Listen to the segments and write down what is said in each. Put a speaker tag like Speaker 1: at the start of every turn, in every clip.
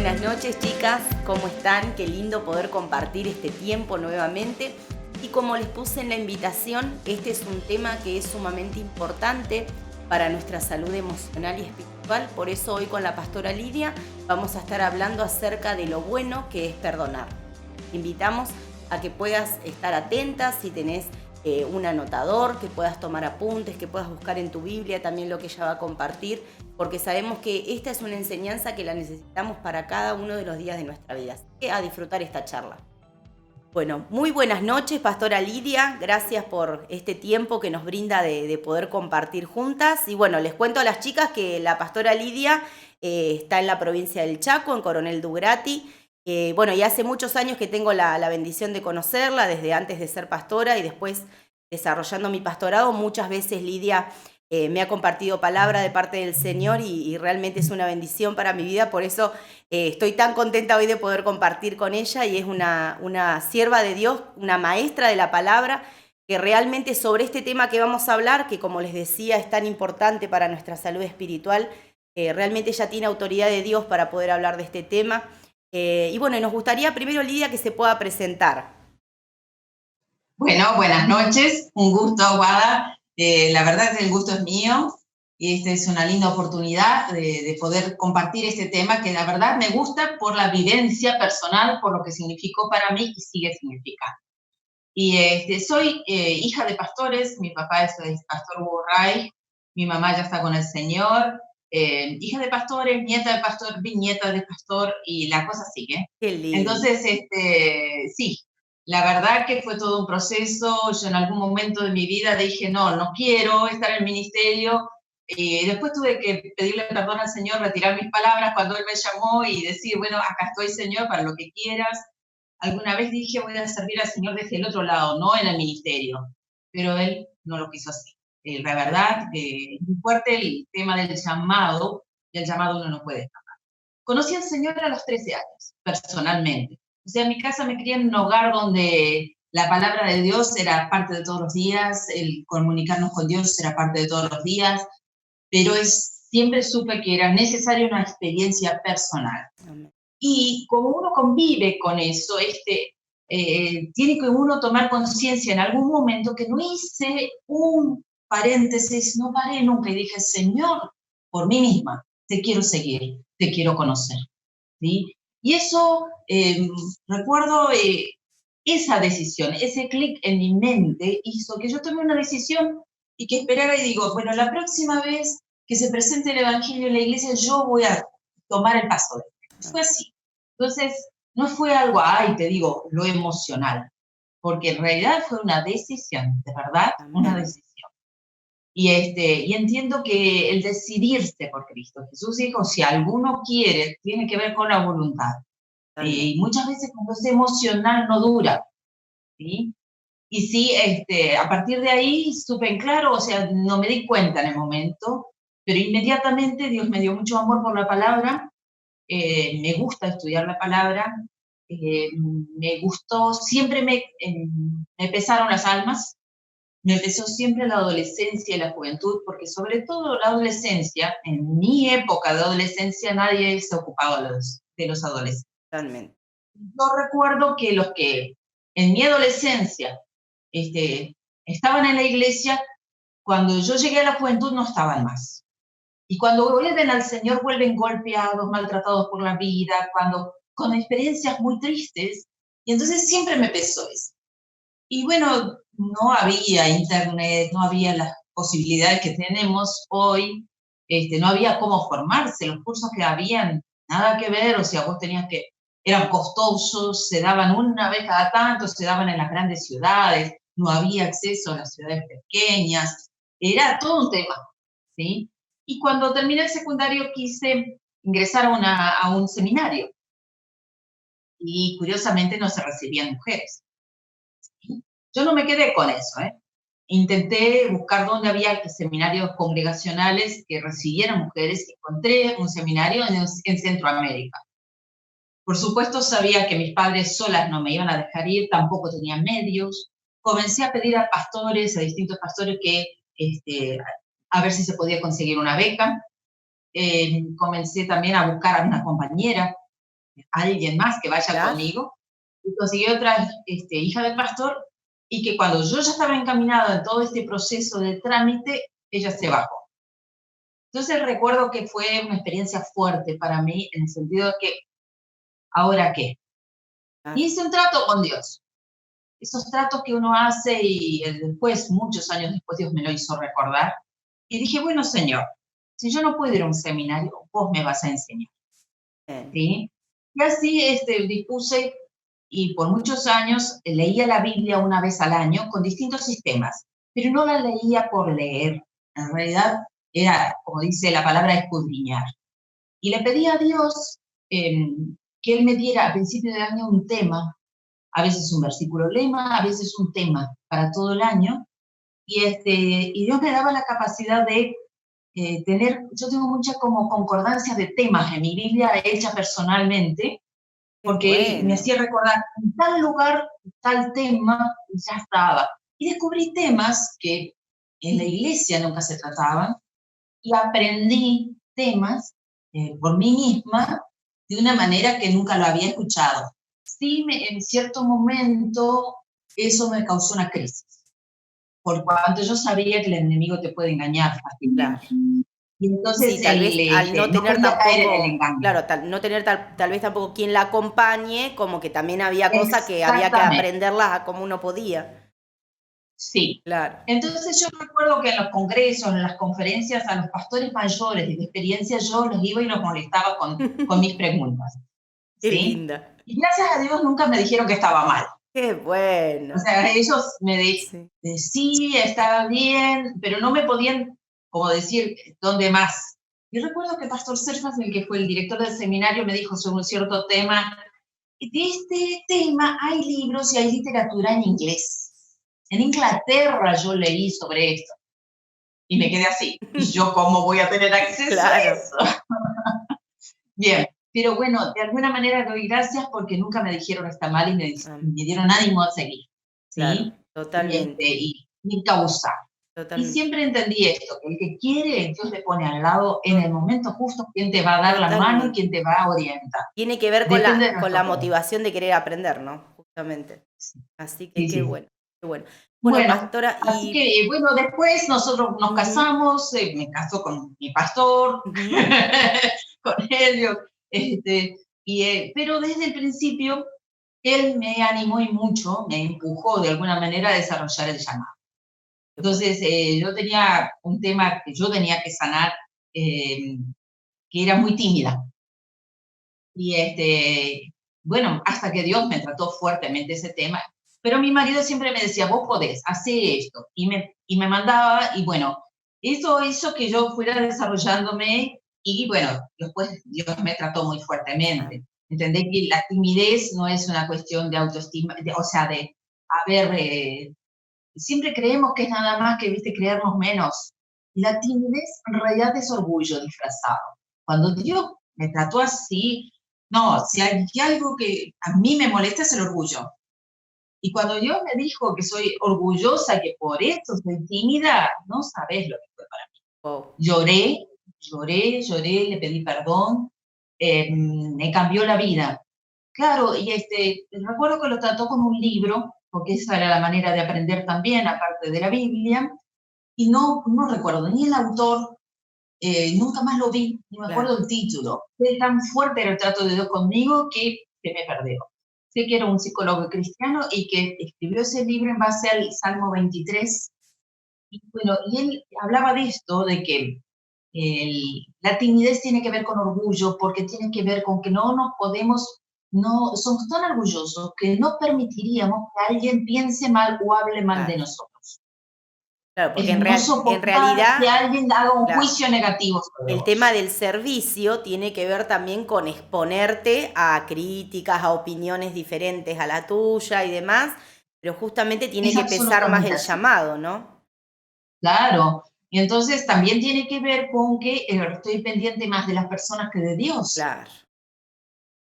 Speaker 1: buenas noches, chicas, ¿cómo están? Qué lindo poder compartir este tiempo nuevamente. Y como les puse en la invitación, este es un tema que es sumamente importante para nuestra salud emocional y espiritual. Por eso hoy con la pastora Lidia vamos a estar hablando acerca de lo bueno que es perdonar. Te invitamos a que puedas estar atentas si tenés un anotador, que puedas tomar apuntes, que puedas buscar en tu Biblia también lo que ella va a compartir, porque sabemos que esta es una enseñanza que la necesitamos para cada uno de los días de nuestra vida. Así que a disfrutar esta charla. Bueno, muy buenas noches, pastora Lidia. Gracias por este tiempo que nos brinda de poder compartir juntas. Y bueno, les cuento a las chicas que la pastora Lidia está en la provincia del Chaco, en Coronel Dugrati. Bueno, y hace muchos años que tengo la bendición de conocerla, desde antes de ser pastora y después desarrollando mi pastorado. Muchas veces Lidia me ha compartido palabra de parte del Señor y realmente es una bendición para mi vida. Por eso estoy tan contenta hoy de poder compartir con ella, y es una sierva de Dios, una maestra de la palabra, que realmente sobre este tema que vamos a hablar, que como les decía es tan importante para nuestra salud espiritual, realmente ella tiene autoridad de Dios para poder hablar de este tema. Y bueno, nos gustaría primero, Lidia, que se pueda presentar.
Speaker 2: Bueno, buenas noches, un gusto, Guada. La verdad es que el gusto es mío y esta es una linda oportunidad de poder compartir este tema que la verdad me gusta por la vivencia personal, por lo que significó para mí y sigue significando. Y soy hija de pastores, mi papá es pastor Hugo Ray, mi mamá ya está con el Señor, hija de pastores, nieta de pastor, bisnieta de pastor, y la cosa sigue.
Speaker 1: Qué lindo.
Speaker 2: Entonces, sí, la verdad que fue todo un proceso. Yo en algún momento de mi vida dije, no quiero estar en el ministerio. Después tuve que pedirle perdón al Señor, retirar mis palabras cuando Él me llamó y decir, bueno, acá estoy, Señor, para lo que quieras. Alguna vez dije, voy a servir al Señor desde el otro lado, no en el ministerio, pero Él no lo quiso así. La verdad, es muy fuerte el tema del llamado, y el llamado uno no puede escapar. Conocí al Señor a los 13 años, personalmente. O sea, en mi casa me crié en un hogar donde la palabra de Dios era parte de todos los días, el comunicarnos con Dios era parte de todos los días, pero siempre supe que era necesaria una experiencia personal.
Speaker 1: Amén.
Speaker 2: Y como uno convive con eso, tiene que uno tomar conciencia en algún momento que no hice un paréntesis, no paré nunca y dije, Señor, por mí misma, te quiero seguir, te quiero conocer. ¿Sí? Y eso, recuerdo esa decisión, ese clic en mi mente hizo que yo tomé una decisión y que esperara y digo, bueno, la próxima vez que se presente el Evangelio en la iglesia, yo voy a tomar el paso de fe. Fue así. Entonces, no fue algo, te digo, lo emocional, porque en realidad fue una decisión, de verdad, una decisión. Y entiendo que el decidirse por Cristo, Jesús dijo, si alguno quiere, tiene que ver con la voluntad. Y muchas veces cuando es emocional no dura, ¿sí? Y sí, a partir de ahí supe en claro, o sea, no me di cuenta en el momento, pero inmediatamente Dios me dio mucho amor por la palabra. Me gusta estudiar la palabra, me gustó, siempre me pesaron las almas, me pesó siempre la adolescencia y la juventud, porque sobre todo la adolescencia, en mi época de adolescencia, nadie se ocupaba de los adolescentes.
Speaker 1: Totalmente.
Speaker 2: Yo recuerdo que los que en mi adolescencia estaban en la iglesia, cuando yo llegué a la juventud no estaban más. Y cuando vuelven al Señor, vuelven golpeados, maltratados por la vida, con experiencias muy tristes. Y entonces siempre me pesó eso. Y bueno, no había internet, no había las posibilidades que tenemos hoy, no había cómo formarse, los cursos que habían, nada que ver, o sea, vos tenías que, eran costosos, se daban una vez cada tanto, se daban en las grandes ciudades, no había acceso a las ciudades pequeñas, era todo un tema, ¿sí? Y cuando terminé el secundario quise ingresar a un seminario, y curiosamente no se recibían mujeres. Yo no me quedé con eso, Intenté buscar dónde había seminarios congregacionales que recibieran mujeres, y encontré un seminario en Centroamérica. Por supuesto, sabía que mis padres solas no me iban a dejar ir, tampoco tenían medios. Comencé a pedir a pastores, a distintos pastores, a ver si se podía conseguir una beca. Comencé también a buscar a una compañera. alguien más que vaya
Speaker 1: Claro.
Speaker 2: conmigo, y conseguí otra hija del pastor, y que cuando yo ya estaba encaminada en todo este proceso de trámite, ella se bajó. Entonces recuerdo que fue una experiencia fuerte para mí, en el sentido de que, ¿ahora qué? Y
Speaker 1: Claro.
Speaker 2: hice un trato con Dios. Esos tratos que uno hace y después, muchos años después, Dios me lo hizo recordar. Y dije, bueno, Señor, si yo no puedo ir a un seminario, vos me vas a enseñar.
Speaker 1: Bien.
Speaker 2: ¿Sí? Y así dispuse y por muchos años leía la Biblia una vez al año con distintos sistemas, pero no la leía por leer. En realidad era, como dice la palabra, escudriñar. Y le pedí a Dios que Él me diera a principio de año un tema, a veces un versículo lema, a veces un tema para todo el año. Y Dios me daba la capacidad de yo tengo mucha como concordancia de temas en mi Biblia hecha personalmente,
Speaker 1: Qué
Speaker 2: porque me
Speaker 1: bueno.
Speaker 2: hacía recordar en tal lugar, tal tema, y ya estaba. Y descubrí temas que en la iglesia nunca se trataban, y aprendí temas por mí misma de una manera que nunca lo había escuchado. Sí, en cierto momento eso me causó una crisis, por cuanto yo sabía que el enemigo te puede engañar
Speaker 1: Claro.
Speaker 2: fácilmente. Y entonces
Speaker 1: Sí, tal vez al no
Speaker 2: no
Speaker 1: tener
Speaker 2: quería caer en el
Speaker 1: tampoco,
Speaker 2: engaño.
Speaker 1: claro, no tener tal vez tampoco quien la acompañe, como que también había cosas que había que
Speaker 2: Exactamente,
Speaker 1: aprenderlas a como uno podía.
Speaker 2: sí.
Speaker 1: Claro.
Speaker 2: Entonces yo recuerdo que en los congresos, en las conferencias, a los pastores mayores de experiencia yo los iba y los molestaba con mis preguntas,
Speaker 1: Qué
Speaker 2: ¿sí?
Speaker 1: linda.
Speaker 2: Y gracias a Dios nunca me dijeron que estaba mal.
Speaker 1: Qué
Speaker 2: O
Speaker 1: bueno.
Speaker 2: sea, ellos me
Speaker 1: Sí.
Speaker 2: sí, estaba bien, pero no me podían, como decir, ¿dónde más? Y recuerdo que Pastor Serfas, el que fue el director del seminario, me dijo sobre un cierto tema, de este tema hay libros y hay literatura en inglés. En Inglaterra yo leí sobre esto y me quedé así. ¿Y yo cómo voy a tener acceso a
Speaker 1: Claro.
Speaker 2: eso? Bien, pero bueno, de alguna manera doy gracias porque nunca me dijeron está mal y me dieron ánimo a seguir,
Speaker 1: Claro,
Speaker 2: ¿sí?
Speaker 1: totalmente,
Speaker 2: Y causar. Y
Speaker 1: totalmente.
Speaker 2: siempre entendí esto, que el que quiere, Dios le pone al lado en el
Speaker 1: To-
Speaker 2: momento justo quien te va a dar la mano y
Speaker 1: Totalmente.
Speaker 2: quien te va a orientar.
Speaker 1: Tiene que ver
Speaker 2: Depende de
Speaker 1: con la
Speaker 2: nuestro poder.
Speaker 1: motivación de querer aprender, ¿no? Justamente.
Speaker 2: Sí,
Speaker 1: Así que
Speaker 2: sí,
Speaker 1: qué
Speaker 2: sí.
Speaker 1: bueno, qué bueno. Bueno,
Speaker 2: Bueno,
Speaker 1: pastora,
Speaker 2: así
Speaker 1: y
Speaker 2: que, bueno, después nosotros nos
Speaker 1: ujú,
Speaker 2: casamos, me caso con mi pastor,
Speaker 1: ujú,
Speaker 2: con Helio, pero desde el principio él me animó y mucho, me empujó de alguna manera a desarrollar el llamado.
Speaker 1: qué bueno.
Speaker 2: Entonces, yo tenía un tema que yo tenía que sanar, eh, que era muy tímida. Y bueno, hasta que Dios me trató fuertemente ese tema. Pero mi marido siempre me decía, vos podés, hacer esto. Y me mandaba, y bueno, eso hizo que yo fuera desarrollándome, y bueno, después Dios me trató muy
Speaker 1: Ah,
Speaker 2: fuertemente. Entendé que la timidez no es una cuestión de autoestima, o sea, a ver, siempre creemos que es nada más que, viste, creernos menos. Y la timidez en realidad es orgullo disfrazado. Cuando Dios me trató así, no, si hay algo que a mí me molesta es el orgullo. Y cuando Dios me dijo que soy orgullosa, que por eso soy tímida, no sabes lo que fue para mí.
Speaker 1: wow,
Speaker 2: Lloré, lloré, lloré, le pedí perdón, me cambió la vida. Claro, y recuerdo que lo trató con un libro, porque esa era la manera de aprender también, aparte de la Biblia, y no recuerdo ni el autor, nunca más lo vi, ni me
Speaker 1: claro.
Speaker 2: acuerdo el título. Fue tan fuerte el trato de Dios conmigo que se me perdió. Sé que era un psicólogo cristiano y que escribió ese libro en base al Salmo 23. Y bueno, y él hablaba de esto, de que la timidez tiene que ver con orgullo, porque tiene que ver con que no nos podemos, no, somos tan orgullosos que no permitiríamos que alguien piense mal o hable mal de
Speaker 1: Claro,
Speaker 2: nosotros.
Speaker 1: claro, porque
Speaker 2: No
Speaker 1: en
Speaker 2: soportar que
Speaker 1: realidad,
Speaker 2: alguien haga un
Speaker 1: claro,
Speaker 2: juicio negativo sobre
Speaker 1: el tema
Speaker 2: vos.
Speaker 1: del servicio tiene que ver también con exponerte a críticas, a opiniones diferentes a la tuya y demás, pero justamente tiene
Speaker 2: Es
Speaker 1: que pesar más
Speaker 2: absolutamente
Speaker 1: el
Speaker 2: así.
Speaker 1: llamado, ¿no?
Speaker 2: Claro. Y entonces también tiene que ver con que estoy pendiente más de las personas que de Dios.
Speaker 1: Claro,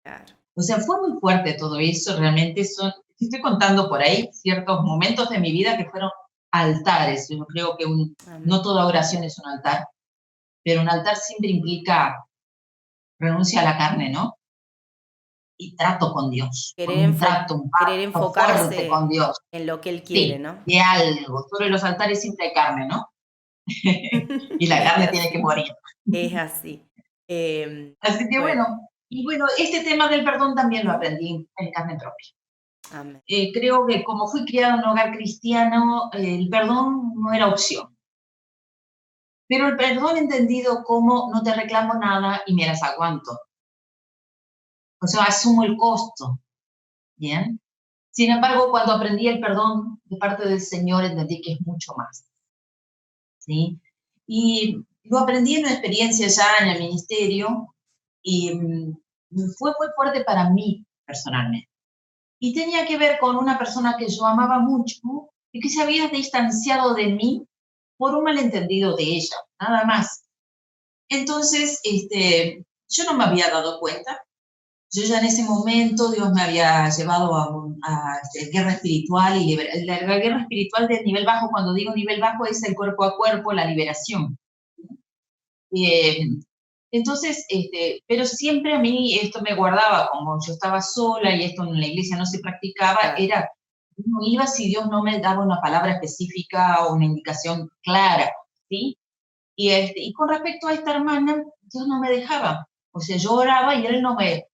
Speaker 1: claro.
Speaker 2: O sea, fue muy fuerte todo eso, realmente estoy contando por ahí ciertos momentos de mi vida que fueron altares. Yo creo que
Speaker 1: Amén.
Speaker 2: no toda oración es un altar, pero un altar siempre implica renuncia a la carne, ¿no? y trato con Dios, con
Speaker 1: Querer,
Speaker 2: un trato, un
Speaker 1: querer
Speaker 2: pacto fuerte
Speaker 1: enfocarse
Speaker 2: con Dios.
Speaker 1: en lo que Él quiere,
Speaker 2: Sí,
Speaker 1: ¿no?
Speaker 2: de algo. Sobre los altares siempre hay carne, ¿no? Y la
Speaker 1: Es
Speaker 2: carne tiene que
Speaker 1: así,
Speaker 2: morir.
Speaker 1: es así.
Speaker 2: Así que
Speaker 1: Bueno,
Speaker 2: bueno, y bueno, este tema del perdón también lo aprendí en carne propia.
Speaker 1: amén.
Speaker 2: Creo que como fui criada en un hogar cristiano, el perdón no era opción. Pero el perdón entendido como no te reclamo nada y me las aguanto. O sea, asumo el costo, ¿bien? Sin embargo, cuando aprendí el perdón de parte del Señor, entendí que es mucho más, ¿sí? Y lo aprendí en una experiencia ya en el ministerio y fue muy fuerte para mí personalmente. Y tenía que ver con una persona que yo amaba mucho y que se había distanciado de mí por un malentendido de ella, nada más. Entonces, yo no me había dado cuenta. Yo ya en ese momento Dios me había llevado a guerra espiritual y la guerra espiritual del nivel bajo, cuando digo nivel bajo es el cuerpo a cuerpo, la liberación. Eh, entonces, pero siempre a mí esto me guardaba, como yo estaba sola y esto en la iglesia no se practicaba,
Speaker 1: Claro.
Speaker 2: era, no iba si Dios no me daba una palabra específica o una indicación clara, ¿sí? Y con respecto a esta hermana, Dios no me dejaba. O sea, yo oraba y él no me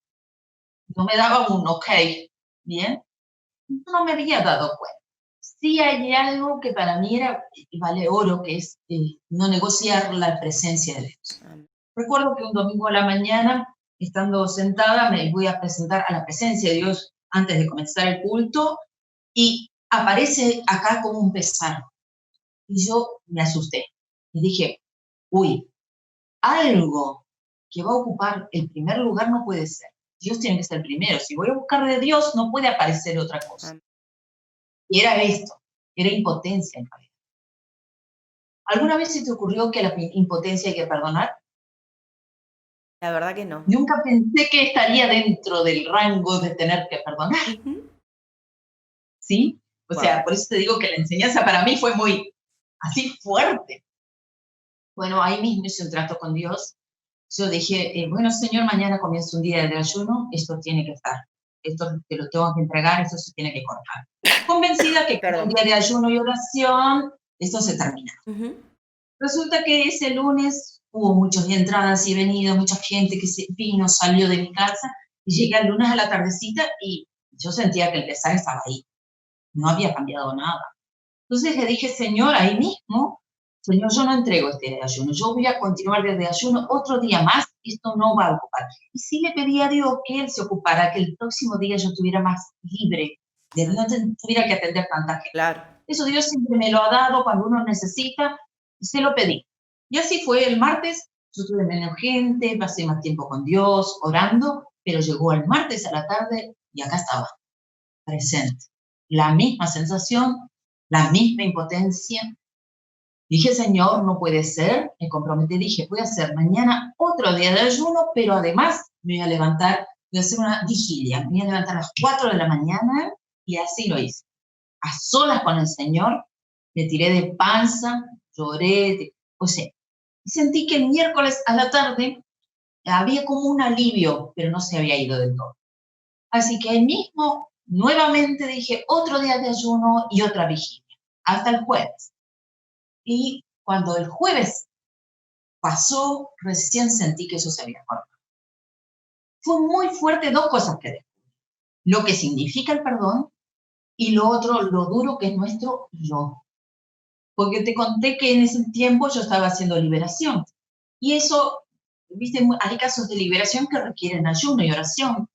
Speaker 2: daba un ok, ¿bien? No me había dado cuenta. Sí hay algo que para mí era, vale oro, que es no negociar la presencia de Dios.
Speaker 1: Amén.
Speaker 2: Recuerdo que un domingo a la mañana, estando sentada, me voy a presentar a la presencia de Dios antes de comenzar el culto y aparece acá como un pesar. Y yo me asusté y dije, uy, algo que va a ocupar el primer lugar no puede ser. Dios tiene que ser primero. Si voy a buscar de Dios, no puede aparecer otra cosa.
Speaker 1: Amén.
Speaker 2: Y era esto, era impotencia en realidad. ¿Alguna vez se te ocurrió que la impotencia hay que perdonar?
Speaker 1: La verdad que no.
Speaker 2: Nunca pensé que estaría dentro del rango de tener que perdonar,
Speaker 1: Ujú.
Speaker 2: ¿sí? O sea,
Speaker 1: Wow.
Speaker 2: por eso te digo que la enseñanza para mí fue muy así fuerte. Bueno, ahí mismo hice un trato con Dios. Yo dije, bueno, Señor, mañana comienza un día de ayuno, esto tiene que estar, esto te lo tengo que entregar, esto se tiene que cortar. Convencida que con un
Speaker 1: Perdón.
Speaker 2: día de ayuno y oración, esto se termina.
Speaker 1: Ujú.
Speaker 2: Resulta que ese lunes hubo muchas entradas y venidas, mucha gente que se vino, salió de mi casa, y llegué el lunes a la tardecita y yo sentía que el pesar estaba ahí, no había cambiado nada. Entonces le dije, Señor, ahí mismo, Señor, yo no entrego este de ayuno, yo voy a continuar desde ayuno otro día más, esto no va a ocupar. Y sí le pedí a Dios que Él se ocupara, que el próximo día yo estuviera más libre, de no tuviera que atender tanta gente.
Speaker 1: Claro.
Speaker 2: Eso Dios siempre me lo ha dado cuando uno necesita y se lo pedí. Y así fue el martes, yo tuve menos gente, pasé más tiempo con Dios, orando, pero llegó el martes a la tarde y acá estaba, presente. La misma sensación, la misma impotencia. Dije, Señor, no puede ser, me comprometí, dije, voy a hacer mañana otro día de ayuno, pero además me voy a levantar, voy a hacer una vigilia, me voy a levantar a las 4 de la mañana y así lo hice. A solas con el Señor, me tiré de panza, lloré, o sea, sentí que el miércoles a la tarde había como un alivio, pero no se había ido del todo. Así que ahí mismo, nuevamente dije, otro día de ayuno y otra vigilia, hasta el jueves. Y cuando el jueves pasó, recién sentí que eso se había cortado. Fue muy fuerte dos cosas que descubrí. Lo que significa el perdón y lo otro, lo duro que es nuestro yo. Porque te conté que en ese tiempo yo estaba haciendo liberación. Y eso, viste, hay casos de liberación que requieren ayuno y oración.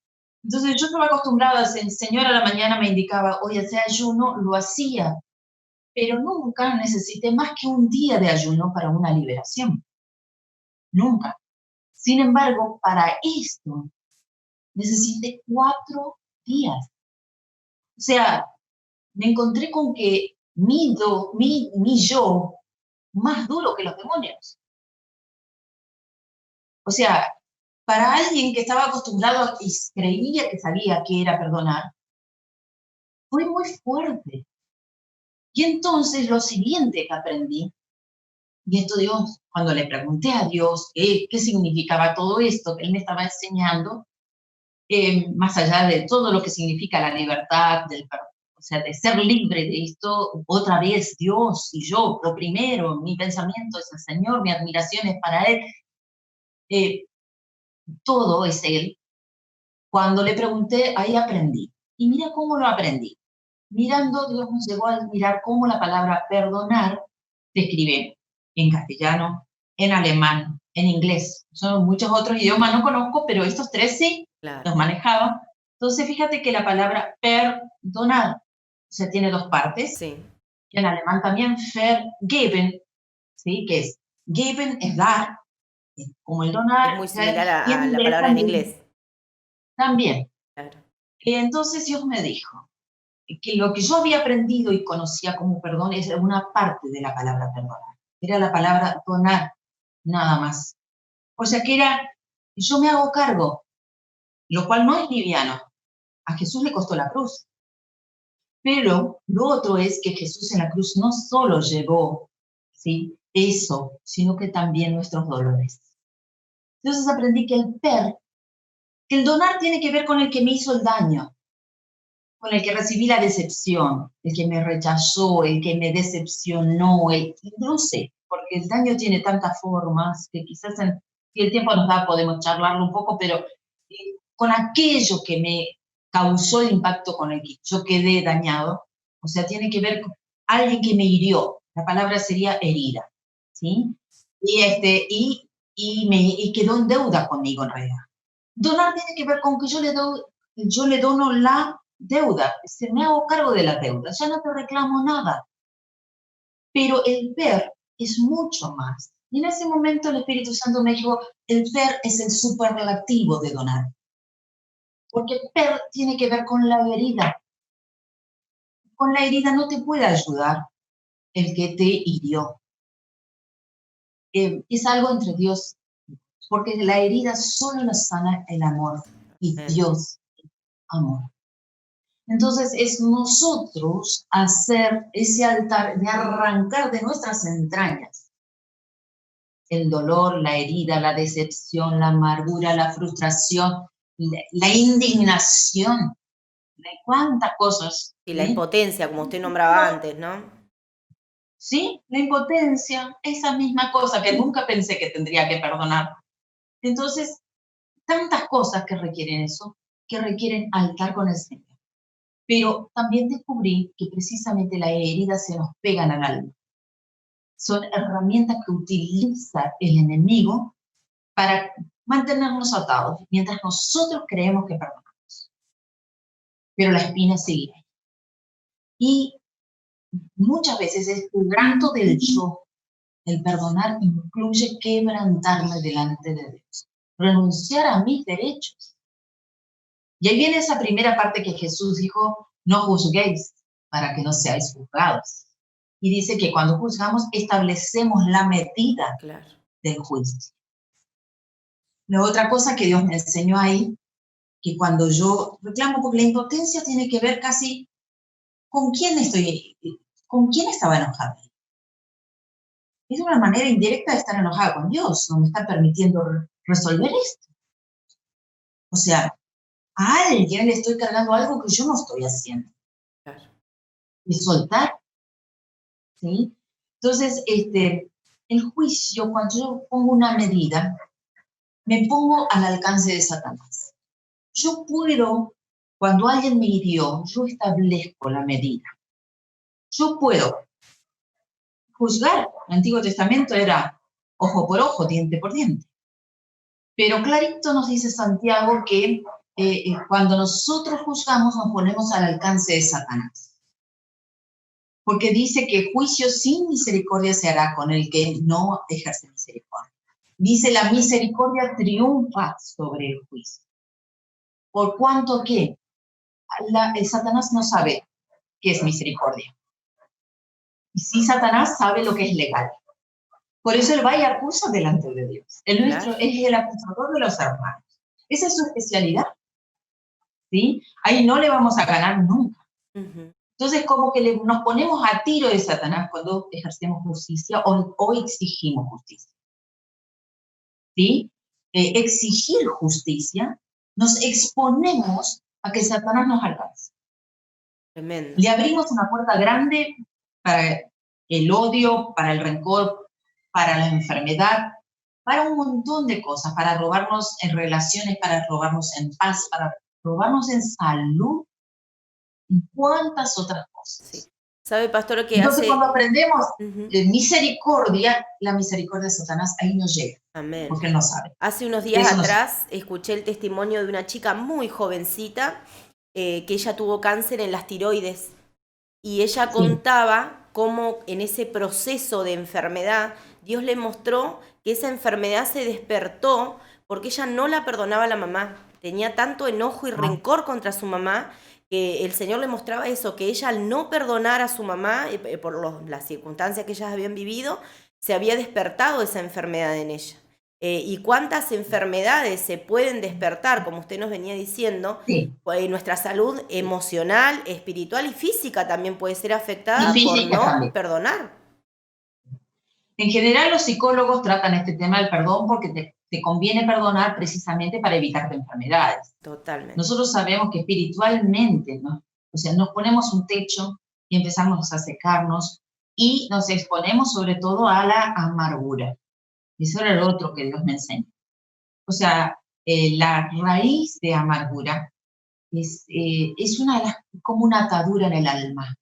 Speaker 2: Entonces yo estaba acostumbrada, el Señor a la mañana me indicaba, hoy hacer ayuno, lo hacía, pero nunca necesité más que un día de ayuno para una liberación. Nunca. Sin embargo, para esto necesité 4 días. O sea, me encontré con que mi yo, más duro que los demonios. O sea, para alguien que estaba acostumbrado y creía que sabía que era perdonar, fue muy fuerte. Y entonces lo siguiente que aprendí, y esto Dios, cuando le pregunté a Dios qué significaba todo esto que Él me estaba enseñando, más allá de todo lo que significa la libertad, o sea, de ser libre de esto, otra vez Dios y yo, lo primero, mi pensamiento es el Señor, mi admiración es para Él, eh, todo es Él. Cuando le pregunté, ahí aprendí. Y mira cómo lo aprendí. Mirando, Dios nos llegó a mirar cómo la palabra perdonar se escribe en castellano, en alemán, en inglés. Son muchos otros idiomas, no conozco, pero estos tres sí
Speaker 1: Claro.
Speaker 2: los manejaba. Entonces, fíjate que la palabra perdonar, o sea, tiene dos partes.
Speaker 1: Sí.
Speaker 2: En alemán también vergeben, ¿sí? Que es geben es dar, como el
Speaker 1: Es
Speaker 2: donar,
Speaker 1: muy similar
Speaker 2: y en
Speaker 1: a la
Speaker 2: inglés
Speaker 1: palabra en inglés.
Speaker 2: también.
Speaker 1: Claro.
Speaker 2: Entonces Dios me dijo que lo que yo había aprendido y conocía como perdón es una parte de la palabra perdonar. Era la palabra donar, nada más. O sea que era, yo me hago cargo, lo cual no es liviano. A Jesús le costó la cruz. Pero lo otro es que Jesús en la cruz no solo llevó, ¿sí?, eso, sino que también nuestros dolores. Entonces aprendí que que el donar tiene que ver con el que me hizo el daño, con el que recibí la decepción, el que me rechazó, el que me decepcionó, no sé, porque el daño tiene tantas formas que quizás si el tiempo nos da podemos charlarlo un poco, pero con aquello que me causó el impacto con el que yo quedé dañado, o sea, tiene que ver con alguien que me hirió, la palabra sería herida, ¿sí? Y quedó en deuda conmigo en realidad. Donar tiene que ver con que yo le dono la deuda, se me hago cargo de la deuda, ya no te reclamo nada. Pero el ver es mucho más. Y en ese momento el Espíritu Santo me dijo, el ver es el superlativo de donar. Porque ver tiene que ver con la herida. Con la herida no te puede ayudar el que te hirió. Es algo entre Dios, porque la herida solo la sana el amor. Y Dios es amor. Entonces es nosotros hacer ese altar de arrancar de nuestras entrañas el dolor, la herida, la decepción, la amargura, la frustración, la indignación, de cuántas cosas.
Speaker 1: Y la impotencia, como usted nombraba antes, ¿no?
Speaker 2: Sí, la impotencia, esa misma cosa que nunca pensé que tendría que perdonar. Entonces, tantas cosas que requieren eso, que requieren altar con el Señor. Pero también descubrí que precisamente las heridas se nos pegan al alma. Son herramientas que utiliza el enemigo para mantenernos atados, mientras nosotros creemos que perdonamos. Pero la espina sigue. Y muchas veces es quebranto del yo. El perdonar incluye quebrantarme delante de Dios, renunciar a mis derechos. Y ahí viene esa primera parte que Jesús dijo, no juzguéis para que no seáis juzgados. Y dice que cuando juzgamos establecemos la medida
Speaker 1: Claro.
Speaker 2: del juicio. La otra cosa que Dios me enseñó ahí, que cuando yo reclamo, porque la impotencia tiene que ver casi con quién estaba enojada. Es una manera indirecta de estar enojada con Dios, no me está permitiendo resolver esto. O sea, a alguien le estoy cargando algo que yo no estoy haciendo.
Speaker 1: Claro.
Speaker 2: Y soltar, ¿sí? Entonces, el juicio, cuando yo pongo una medida, me pongo al alcance de Satanás. Yo puedo, cuando alguien me hirió, yo establezco la medida. Yo puedo juzgar. El Antiguo Testamento era ojo por ojo, diente por diente. Pero clarito nos dice Santiago que cuando nosotros juzgamos nos ponemos al alcance de Satanás. Porque dice que juicio sin misericordia se hará con el que no ejerce misericordia. Dice la misericordia triunfa sobre el juicio. Por cuanto que el Satanás no sabe qué es misericordia. Y sí, Satanás sabe lo que es legal. Por eso él va y acusa delante de Dios.
Speaker 1: Claro.
Speaker 2: Es el acusador de los hermanos. Esa es su especialidad. ¿Sí? Ahí no le vamos a ganar nunca. Entonces, como que nos ponemos a tiro de Satanás cuando ejercemos justicia o exigimos justicia. ¿Sí? Exigir justicia nos exponemos a que Satanás nos alcance.
Speaker 1: Tremendo.
Speaker 2: Le abrimos una puerta grande para el odio, para el rencor, para la enfermedad, para un montón de cosas, para robarnos en relaciones, para robarnos en paz, para robarnos en salud y cuántas otras cosas.
Speaker 1: Sí. ¿Sabe, pastor, que
Speaker 2: Entonces,
Speaker 1: hace...
Speaker 2: cuando aprendemos
Speaker 1: Ujú.
Speaker 2: misericordia, la misericordia de Satanás ahí no llega,
Speaker 1: Amén.
Speaker 2: porque él no sabe.
Speaker 1: Hace unos días
Speaker 2: Eso no sabe.
Speaker 1: atrás escuché el testimonio de una chica muy jovencita que ella tuvo cáncer en las tiroides y ella
Speaker 2: Sí.
Speaker 1: contaba cómo en ese proceso de enfermedad Dios le mostró que esa enfermedad se despertó porque ella no la perdonaba a la mamá. Tenía tanto enojo y rencor contra su mamá que el Señor le mostraba eso, que ella al no perdonar a su mamá por las circunstancias que ellas habían vivido, se había despertado esa enfermedad en ella. Y cuántas enfermedades se pueden despertar, como usted nos venía diciendo,
Speaker 2: Sí.
Speaker 1: Nuestra salud emocional, espiritual y física también puede ser afectada
Speaker 2: Y
Speaker 1: por
Speaker 2: física
Speaker 1: no
Speaker 2: también.
Speaker 1: perdonar.
Speaker 2: En general, los psicólogos tratan este tema del perdón porque te conviene perdonar precisamente para evitarte enfermedades.
Speaker 1: Totalmente.
Speaker 2: Nosotros sabemos que espiritualmente, ¿no? O sea, nos ponemos un techo y empezamos a secarnos y nos exponemos sobre todo a la amargura. Eso era lo otro que Dios me enseñó. O sea, la raíz de amargura es una de las, como una atadura en el alma.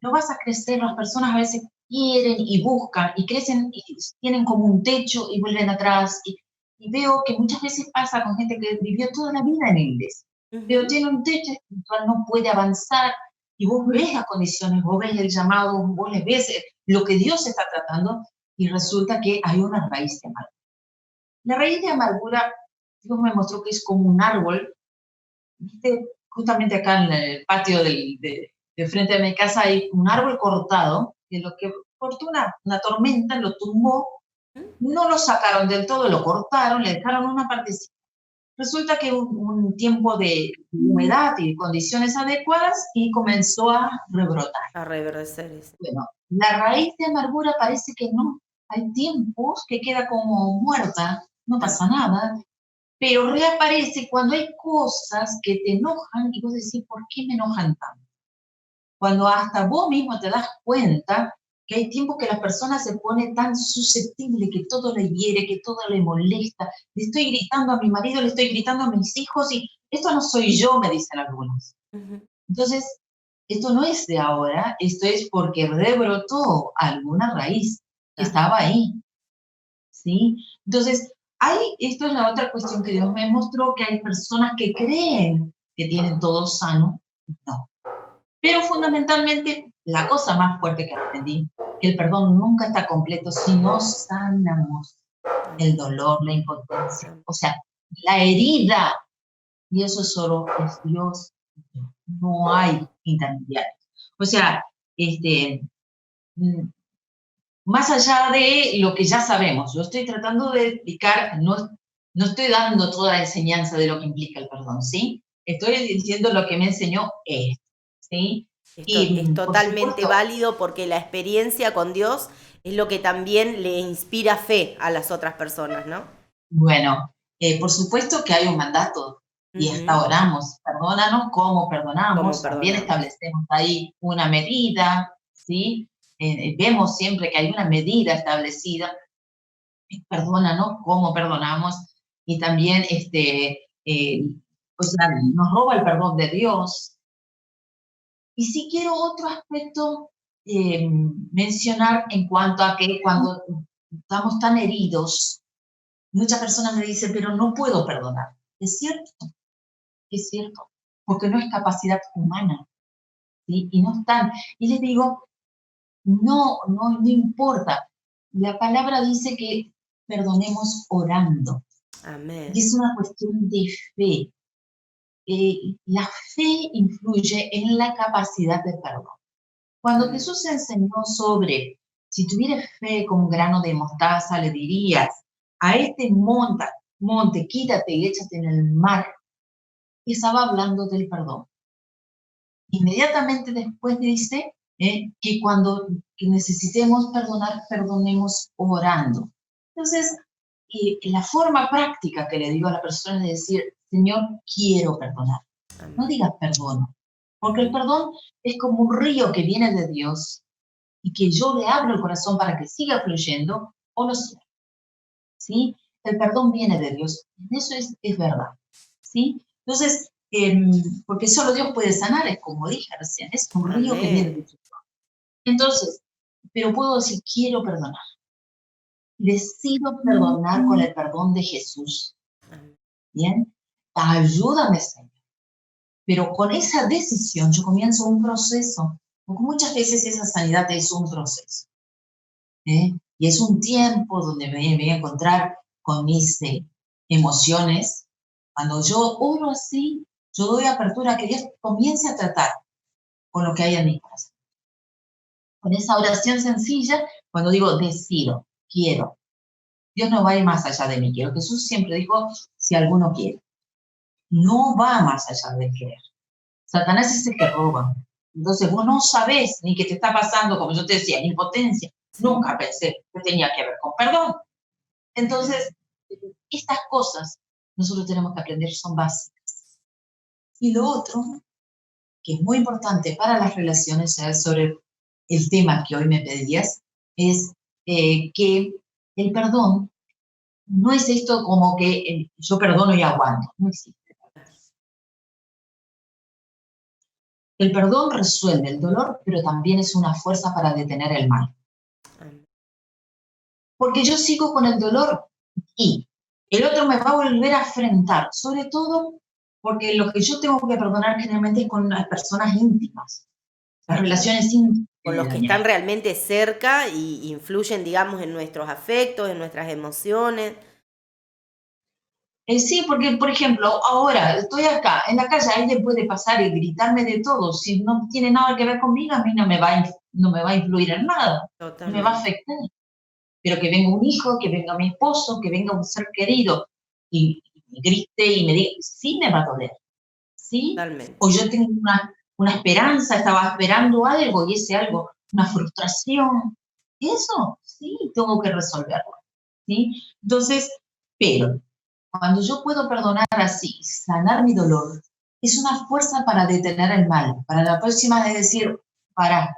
Speaker 2: No vas a crecer, las personas a veces quieren y buscan y crecen y tienen como un techo y vuelven atrás. Y veo que muchas veces pasa con gente que vivió toda la vida en la iglesia, pero tiene un techo espiritual, no puede avanzar y vos ves las condiciones, vos ves el llamado, vos les ves lo que Dios está tratando y resulta que hay una raíz de amargura. La raíz de amargura, Dios me mostró que es como un árbol, ¿viste? Justamente acá en el patio de frente a mi casa hay un árbol cortado, que lo que cortó una tormenta, lo tumbó, no lo sacaron del todo, lo cortaron, le dejaron una partecita. Resulta que un tiempo de humedad y condiciones adecuadas y comenzó a rebrotar.
Speaker 1: A reverdecer eso.
Speaker 2: Bueno, la raíz de amargura parece que no. Hay tiempos que queda como muerta, no pasa nada, pero reaparece cuando hay cosas que te enojan y vos decís, ¿por qué me enojan tanto? Cuando hasta vos mismo te das cuenta que hay tiempos que la persona se pone tan susceptible, que todo le hiere, que todo le molesta. Le estoy gritando a mi marido, le estoy gritando a mis hijos y esto no soy yo, me dicen algunos. Entonces, esto no es de ahora, esto es porque rebrotó alguna raíz que estaba ahí. ¿Sí? Entonces, esto es la otra cuestión que Dios me mostró, que hay personas que creen que tienen todo sano. No. Pero fundamentalmente, la cosa más fuerte que aprendí, que el perdón nunca está completo si no sanamos el dolor, la impotencia, o sea, la herida. Y eso solo es Dios. No hay intermediarios. O sea, más allá de lo que ya sabemos, yo estoy tratando de explicar, no estoy dando toda la enseñanza de lo que implica el perdón, ¿sí? Estoy diciendo lo que me enseñó esto, ¿sí?
Speaker 1: Esto
Speaker 2: Y
Speaker 1: es
Speaker 2: por
Speaker 1: totalmente
Speaker 2: supuesto,
Speaker 1: válido porque la experiencia con Dios es lo que también le inspira fe a las otras personas, ¿no?
Speaker 2: bueno, por supuesto que hay un mandato y hasta oramos, perdónanos como
Speaker 1: ¿Cómo
Speaker 2: perdonamos, también
Speaker 1: perdonamos?
Speaker 2: establecemos ahí una medida, ¿sí? Vemos siempre que hay una medida establecida, perdónanos como perdonamos y también o sea, nos roba el perdón de Dios. Y si quiero otro aspecto mencionar en cuanto a que cuando estamos tan heridos, muchas personas me dicen, pero no puedo perdonar. Es cierto, porque no es capacidad humana, ¿sí? Y no están. Y les digo, no importa. La palabra dice que perdonemos orando.
Speaker 1: Amén.
Speaker 2: Y es una cuestión de fe. La fe influye en la capacidad de perdón. Cuando
Speaker 1: Amén.
Speaker 2: Jesús enseñó sobre, si tuvieras fe como un grano de mostaza, le dirías a este monte, quítate y échate en el mar, estaba hablando del perdón. Inmediatamente después dice que cuando necesitemos perdonar, perdonemos orando. Entonces, y la forma práctica que le digo a la persona es decir, Señor, quiero perdonar. No
Speaker 1: Amén.
Speaker 2: digas perdono, porque el perdón es como un río que viene de Dios y que yo le abro el corazón para que siga fluyendo o no siga. ¿Sí? El perdón viene de Dios. Eso es verdad. ¿Sí? Entonces, porque solo Dios puede sanar, es como dije recién, es un río que viene de
Speaker 1: Amén.
Speaker 2: Dios. Entonces, pero puedo decir, quiero perdonar. Decido perdonar con el perdón de Jesús.
Speaker 1: Amén.
Speaker 2: ¿Bien? Ayúdame, Señor. Pero con esa decisión yo comienzo un proceso, porque muchas veces esa sanidad es un proceso. Y es un tiempo donde me voy a encontrar con mis emociones. Cuando yo oro así, yo doy apertura a que Dios comience a tratar con lo que hay en mi corazón. Con esa oración sencilla, cuando digo decido, quiero. Dios no va a ir más allá de mí quiero. Jesús siempre dijo, si alguno quiere. No va más allá del querer. Satanás es el que roba. Entonces vos no sabés ni qué te está pasando, como yo te decía, impotencia.
Speaker 1: Sí.
Speaker 2: Nunca pensé que tenía que ver con perdón. Entonces, estas cosas nosotros tenemos que aprender, son básicas. Y lo otro, que es muy importante para las relaciones, sobre el tema que hoy me pedías, es que el perdón no es esto como que yo perdono y aguanto, no existe. El perdón resuelve el dolor, pero también es una fuerza para detener el mal.
Speaker 1: Amén.
Speaker 2: Porque yo sigo con el dolor y el otro me va a volver a afrentar, sobre todo porque lo que yo tengo que perdonar generalmente es con las personas íntimas, las relaciones íntimas.
Speaker 1: Con los que están realmente cerca y influyen, digamos, en nuestros afectos, en nuestras emociones.
Speaker 2: Sí, porque, por ejemplo, ahora estoy acá, en la calle, alguien puede pasar y gritarme de todo. Si no tiene nada que ver conmigo, a mí no me va a influir en nada, no me va a
Speaker 1: Totalmente.
Speaker 2: afectar. Pero que venga un hijo, que venga mi esposo, que venga un ser querido y me grite y me diga, sí me va a doler, ¿sí?
Speaker 1: Totalmente.
Speaker 2: O yo tengo una esperanza, estaba esperando algo y ese algo, una frustración. Eso, sí, tengo que resolverlo, ¿sí? Entonces, pero cuando yo puedo perdonar así, sanar mi dolor, es una fuerza para detener el mal. Para la próxima es decir, para,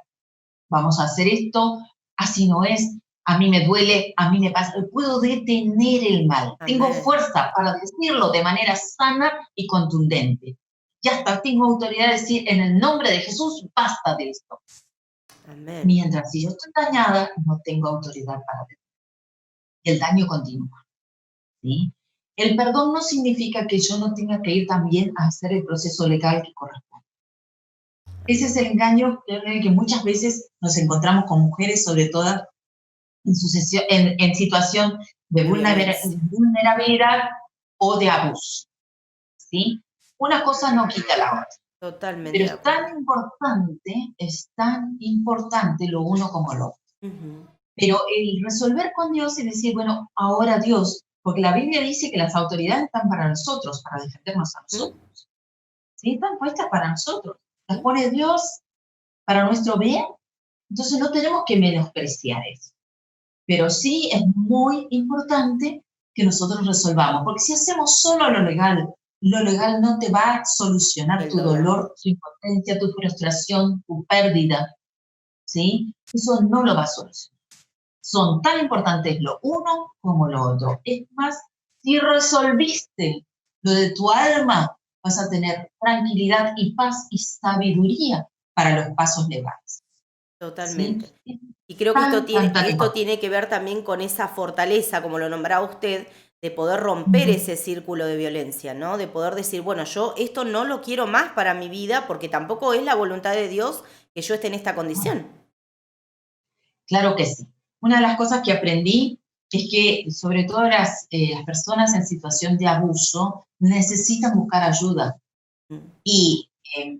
Speaker 2: vamos a hacer esto, así no es, a mí me duele, a mí me pasa, puedo detener el mal. Tengo
Speaker 1: Amén.
Speaker 2: fuerza para decirlo de manera sana y contundente. Ya está, tengo autoridad de decir en el nombre de Jesús, basta de esto.
Speaker 1: Amén.
Speaker 2: Mientras si yo estoy dañada, no tengo autoridad para detener. El daño continúa, ¿sí? El perdón no significa que yo no tenga que ir también a hacer el proceso legal que corresponde. Ese es el engaño que muchas veces nos encontramos con mujeres, sobre todo en situación de
Speaker 1: De violencia.
Speaker 2: vulnerabilidad o de abuso, ¿sí? Una cosa no quita la otra,
Speaker 1: Totalmente
Speaker 2: pero
Speaker 1: de acuerdo.
Speaker 2: es tan importante lo uno como lo otro.
Speaker 1: Ujú.
Speaker 2: Pero el resolver con Dios y decir, bueno, ahora Dios, porque la Biblia dice que las autoridades están para nosotros, para defendernos a
Speaker 1: ¿Mm?
Speaker 2: nosotros, ¿sí? Están puestas para nosotros, las
Speaker 1: ¿Mm?
Speaker 2: pone Dios para nuestro bien, entonces no tenemos que menospreciar eso. Pero sí es muy importante que nosotros resolvamos, porque si hacemos solo lo legal no te va a solucionar
Speaker 1: El
Speaker 2: tu
Speaker 1: dolor.
Speaker 2: dolor, tu impotencia, tu frustración, tu pérdida, ¿sí? Eso no lo va a solucionar. Son tan importantes lo uno como lo otro. Es más, si resolviste lo de tu alma, vas a tener tranquilidad y paz y sabiduría para los pasos legales, ¿sí?
Speaker 1: Totalmente.
Speaker 2: Es
Speaker 1: Y creo que
Speaker 2: tan, tan, tan
Speaker 1: esto
Speaker 2: importante.
Speaker 1: tiene que ver también con esa fortaleza, como lo nombraba usted, de poder romper ese círculo de violencia, ¿no? De poder decir, bueno, yo esto no lo quiero más para mi vida porque tampoco es la voluntad de Dios que yo esté en esta condición.
Speaker 2: Claro que sí. Una de las cosas que aprendí es que, sobre todo las personas en situación de abuso, necesitan buscar ayuda.
Speaker 1: Mm.
Speaker 2: Y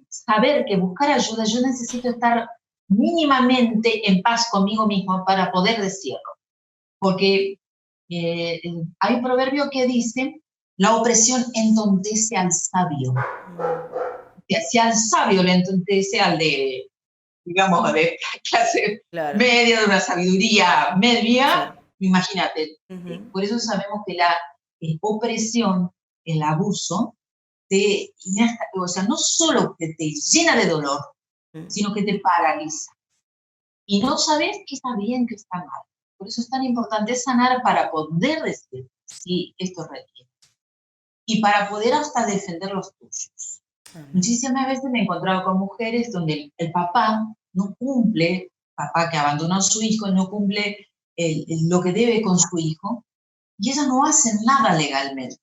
Speaker 2: saber que buscar ayuda, yo necesito estar mínimamente en paz conmigo mismo para poder decirlo. Porque eh, hay un proverbio que dice, la opresión entontece al sabio. Si al sabio le entontece al de, digamos, de clase
Speaker 1: Claro,
Speaker 2: media, de una sabiduría
Speaker 1: sí,
Speaker 2: media, Imagínate, por eso sabemos que la opresión, el abuso, o sea, no solo que te llena de dolor, sino que te paraliza. Y no sabes qué está bien, qué está mal. Por eso es tan importante sanar para poder decir si esto requiere. Y para poder hasta defender los tuyos. Muchísimas veces me he encontrado con mujeres donde el papá no cumple, papá que abandonó a su hijo, no cumple lo que debe con su hijo, y ellas no hacen nada legalmente.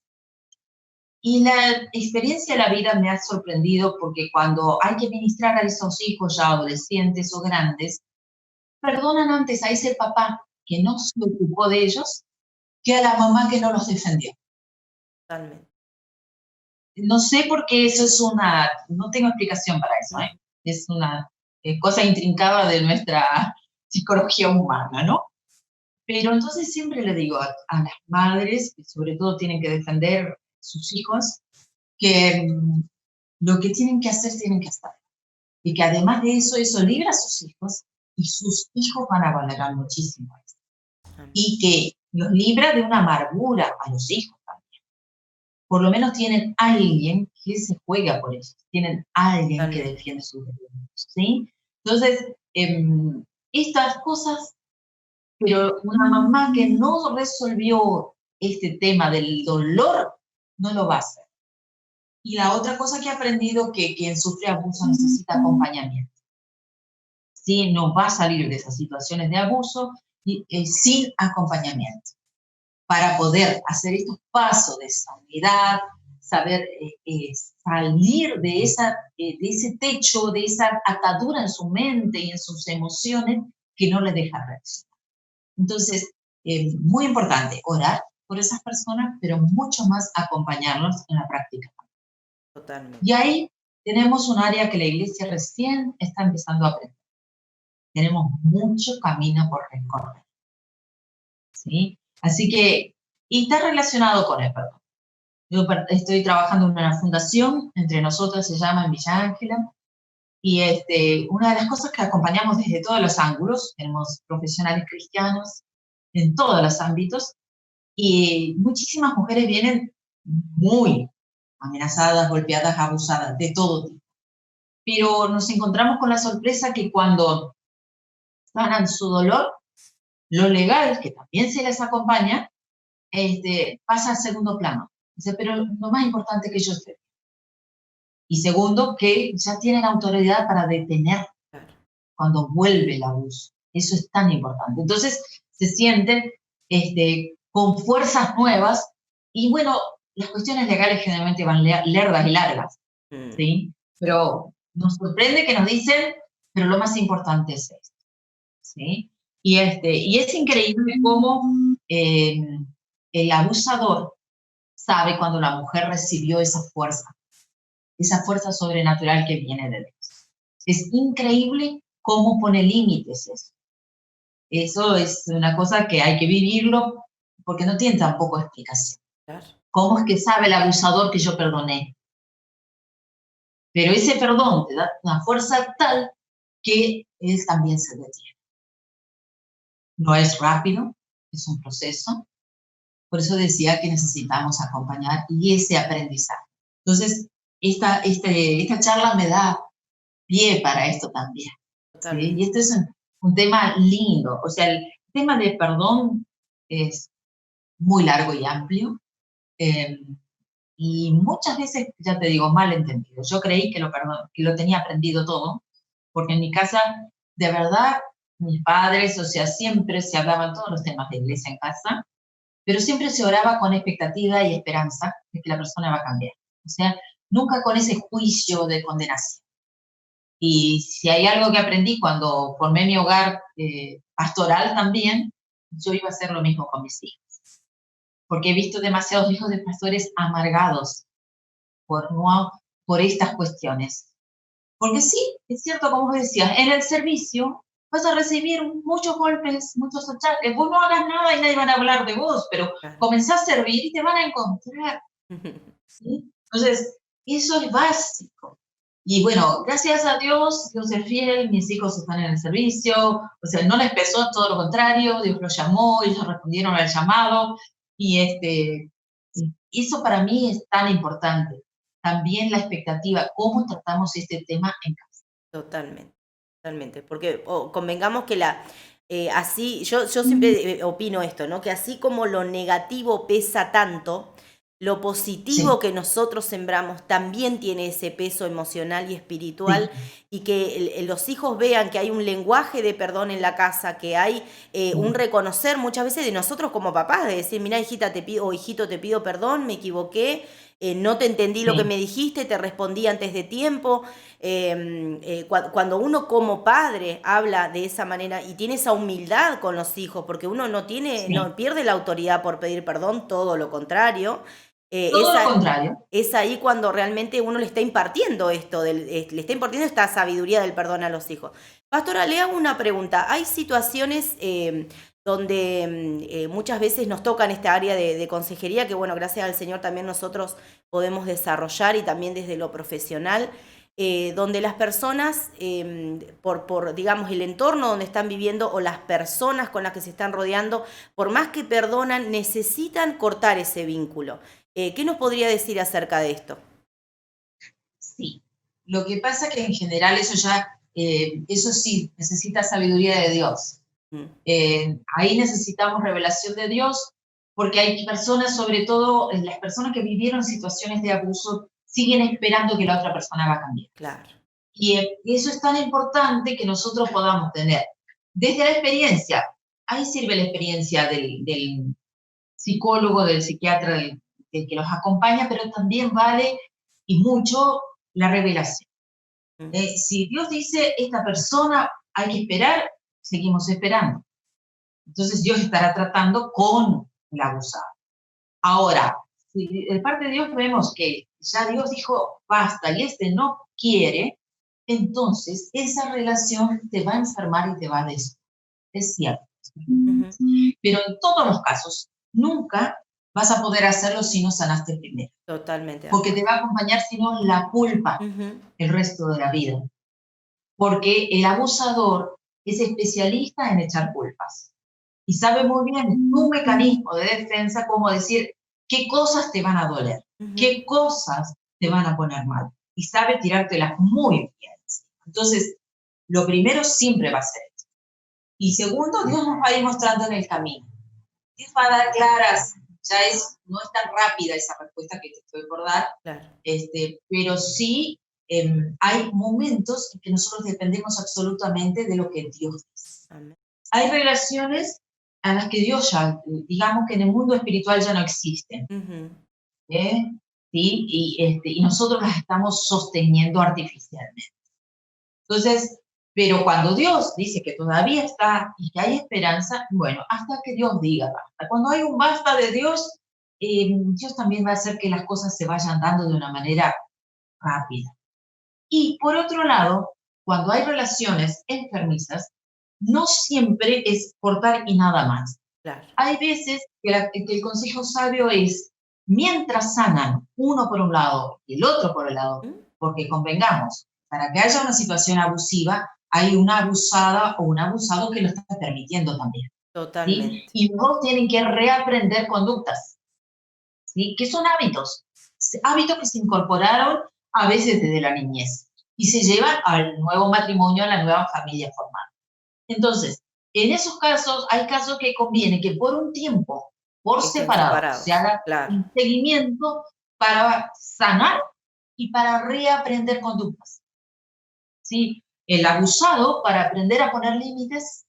Speaker 2: Y la experiencia de la vida me ha sorprendido porque cuando hay que ministrar a esos hijos ya adolescentes o grandes, perdonan antes a ese papá que no se ocupó de ellos que a la mamá que no los defendió.
Speaker 1: Totalmente.
Speaker 2: No sé por qué eso es no tengo explicación para eso, ¿eh? Es una cosa intrincada de nuestra psicología humana, ¿no? Pero entonces siempre le digo a las madres, que sobre todo tienen que defender a sus hijos, que lo que tienen que hacer, tienen que hacer. Y que además de eso libra a sus hijos y sus hijos van a valorar muchísimo eso. Y que los libra de una amargura a los hijos también. Por lo menos tienen alguien que se juega por ellos, tienen alguien que defiende sus derechos, ¿sí? Entonces, estas cosas, pero una mamá que no resolvió este tema del dolor, no lo va a hacer. Y la otra cosa que he aprendido, que quien sufre abuso necesita acompañamiento. ¿Sí? No va a salir de esas situaciones de abuso sin acompañamiento. Para poder hacer estos pasos de sanidad, saber salir de ese techo, de esa atadura en su mente y en sus emociones que no le deja reaccionar. Entonces, muy importante orar por esas personas, pero mucho más acompañarlos en la práctica.
Speaker 1: Totalmente.
Speaker 2: Y ahí tenemos un área que la iglesia recién está empezando a aprender. Tenemos mucho camino por recorrer. ¿Sí? Así que, y está relacionado con el perdón. Yo estoy trabajando en una fundación, entre nosotras se llama en Villa Ángela, y una de las cosas que acompañamos desde todos los ángulos, tenemos profesionales cristianos en todos los ámbitos, y muchísimas mujeres vienen muy amenazadas, golpeadas, abusadas, de todo tipo. Pero nos encontramos con la sorpresa que cuando sanan su dolor, lo legal, que también se les acompaña, pasa a segundo plano. Dice, pero lo más importante que yo esté. Y segundo, que ya tienen autoridad para detener cuando vuelve el abuso. Eso es tan importante. Entonces, se sienten con fuerzas nuevas y bueno, las cuestiones legales generalmente van lerdas y largas, ¿sí? Pero nos sorprende que nos dicen, pero lo más importante es esto, ¿sí? Y es increíble cómo el abusador sabe cuando la mujer recibió esa fuerza sobrenatural que viene de Dios. Es increíble cómo pone límites eso. Eso es una cosa que hay que vivirlo porque no tiene tampoco explicación. ¿Cómo es que sabe el abusador que yo perdoné? Pero ese perdón te da una fuerza tal que él también se detiene. No es rápido, es un proceso. Por eso decía que necesitamos acompañar y ese aprendizaje. Entonces, esta charla me da pie para esto también. ¿Sí? Y este es un tema lindo. O sea, el tema de perdón es muy largo y amplio. Y muchas veces, ya te digo, mal entendido. Yo creí que lo tenía aprendido todo, porque en mi casa, de verdad, mis padres, o sea, siempre se hablaban todos los temas de iglesia en casa, pero siempre se oraba con expectativa y esperanza de que la persona va a cambiar. O sea, nunca con ese juicio de condenación. Y si hay algo que aprendí cuando formé mi hogar pastoral también, yo iba a hacer lo mismo con mis hijos. Porque he visto demasiados hijos de pastores amargados por estas cuestiones. Porque sí, es cierto, como vos decías, en el servicio vas a recibir muchos golpes, muchos achaques. Vos no hagas nada y nadie va a hablar de vos, pero comenzás a servir y te van a encontrar. ¿Sí? Entonces, eso es básico. Y bueno, gracias a Dios, Dios es fiel, mis hijos están en el servicio, o sea, no les pesó, todo lo contrario, Dios los llamó, ellos respondieron al llamado, y eso para mí es tan importante. También la expectativa, cómo tratamos este tema en casa.
Speaker 1: Totalmente, totalmente. Porque convengamos que así, yo siempre opino esto, ¿no? Que así como lo negativo pesa tanto, lo positivo
Speaker 2: Sí,
Speaker 1: que nosotros sembramos también tiene ese peso emocional y espiritual,
Speaker 2: sí,
Speaker 1: y que los hijos vean que hay un lenguaje de perdón en la casa, que hay un
Speaker 2: sí,
Speaker 1: reconocer muchas veces de nosotros como papás, de decir, mira, hijita, te pido, o hijito, te pido perdón, me equivoqué, no te entendí lo que
Speaker 2: sí,
Speaker 1: me dijiste, te respondí antes de tiempo. Cuando uno como padre habla de esa manera y tiene esa humildad con los hijos, porque uno
Speaker 2: sí.
Speaker 1: no pierde la autoridad por pedir perdón, todo lo contrario,
Speaker 2: Todo lo contrario.
Speaker 1: es ahí cuando realmente uno le está impartiendo le está impartiendo esta sabiduría del perdón a los hijos. Pastora, le hago una pregunta. Hay situaciones donde muchas veces nos tocan esta área de consejería, que bueno, gracias al Señor también nosotros podemos desarrollar, y también desde lo profesional, donde las personas, digamos, el entorno donde están viviendo o las personas con las que se están rodeando, por más que perdonan, necesitan cortar ese vínculo. ¿Qué nos podría decir acerca de esto?
Speaker 2: Sí. Lo que pasa que en general eso sí, necesita sabiduría de Dios.
Speaker 1: Mm,
Speaker 2: Ahí necesitamos revelación de Dios, porque hay personas, sobre todo las personas que vivieron situaciones de abuso, siguen esperando que la otra persona va a cambiar.
Speaker 1: claro.
Speaker 2: Y eso es tan importante que nosotros podamos tener. Desde la experiencia, ahí sirve la experiencia del psicólogo, del psiquiatra, del que los acompaña, pero también vale y mucho la revelación.
Speaker 1: Mm,
Speaker 2: Si Dios dice, esta persona hay que esperar, seguimos esperando. Entonces Dios estará tratando con el abusado. Ahora, si de parte de Dios vemos que ya Dios dijo basta y este no quiere, entonces esa relación te va a enfermar y te va a destruir. Es cierto.
Speaker 1: ujú,
Speaker 2: Pero en todos los casos, nunca vas a poder hacerlo si no sanaste primero,
Speaker 1: totalmente de
Speaker 2: porque te
Speaker 1: acuerdo.
Speaker 2: va a acompañar si no la culpa
Speaker 1: Ujú,
Speaker 2: el resto de la vida, porque el abusador es especialista en echar culpas y sabe muy bien tu mecanismo de defensa, como decir qué cosas te van a doler,
Speaker 1: ujú,
Speaker 2: qué cosas te van a poner mal, y sabe tirártelas muy bien. Entonces, lo primero siempre va a ser eso. Y segundo, Dios nos va a ir mostrando en el camino. Dios va a dar claras, no es tan rápida esa respuesta que te estoy por dar,
Speaker 1: claro.
Speaker 2: pero sí hay momentos en que nosotros dependemos absolutamente de lo que Dios dice.
Speaker 1: Amén.
Speaker 2: Hay relaciones a las que Dios ya, digamos que en el mundo espiritual ya no existen,
Speaker 1: Ujú,
Speaker 2: ¿eh? ¿Sí? Y nosotros las estamos sosteniendo artificialmente. Entonces, pero cuando Dios dice que todavía está y que hay esperanza, bueno, hasta que Dios diga basta. Cuando hay un basta de Dios, Dios también va a hacer que las cosas se vayan dando de una manera rápida. Y por otro lado, cuando hay relaciones enfermizas, no siempre es cortar y nada más.
Speaker 1: claro.
Speaker 2: Hay veces que el consejo sabio es, mientras sanan uno por un lado y el otro por el lado,
Speaker 1: ¿Mm?
Speaker 2: porque convengamos, para que haya una situación abusiva, hay una abusada o un abusado que lo está permitiendo también, ¿sí?
Speaker 1: Totalmente.
Speaker 2: Y luego tienen que reaprender conductas, ¿sí? Que son hábitos que se incorporaron a veces desde la niñez y se llevan al nuevo matrimonio, a la nueva familia formada. Entonces, en esos casos, hay casos que conviene que por un tiempo, por
Speaker 1: Estén
Speaker 2: separado, se
Speaker 1: separados.
Speaker 2: haga
Speaker 1: Claro.
Speaker 2: un seguimiento para sanar y para reaprender conductas. ¿Sí? El abusado para aprender a poner límites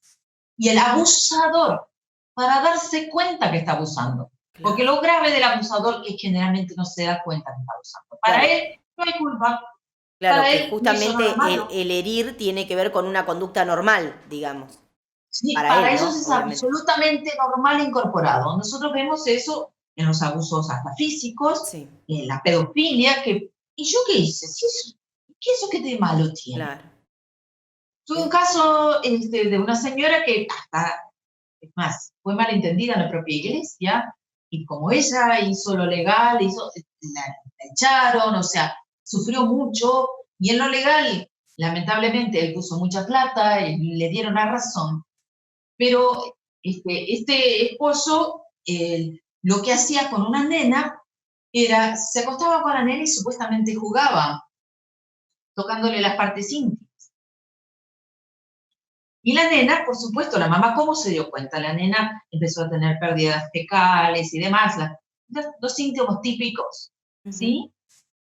Speaker 2: y el abusador para darse cuenta que está abusando. Porque
Speaker 1: Claro.
Speaker 2: lo grave del abusador es que generalmente no se da cuenta que está abusando. Para
Speaker 1: Claro.
Speaker 2: él no hay culpa,
Speaker 1: Claro,
Speaker 2: para
Speaker 1: que
Speaker 2: él no hizo nada
Speaker 1: justamente
Speaker 2: malo.
Speaker 1: el herir tiene que ver con una conducta normal, digamos.
Speaker 2: Sí,
Speaker 1: Para
Speaker 2: para
Speaker 1: él,
Speaker 2: ellos
Speaker 1: ¿no?
Speaker 2: es
Speaker 1: Obviamente.
Speaker 2: absolutamente normal e incorporado. Nosotros vemos eso en los abusos hasta físicos,
Speaker 1: Sí,
Speaker 2: en la pedofilia, ¿y yo qué hice? ¿Qué eso que de malo tiene?
Speaker 1: claro.
Speaker 2: Tuve un
Speaker 1: Es-
Speaker 2: caso de una señora que hasta, es más, fue malentendida en la propia iglesia, y como ella hizo lo legal, la echaron, o sea, sufrió mucho, Y en lo legal, lamentablemente, él puso mucha plata y le dieron la razón, pero este esposo lo que hacía con una nena era, se acostaba con la nena y supuestamente jugaba, tocándole las partes íntimas. Y la nena, por supuesto, la mamá, ¿cómo se dio cuenta? La nena empezó a tener pérdidas fecales y demás, los síntomas típicos, ¿sí?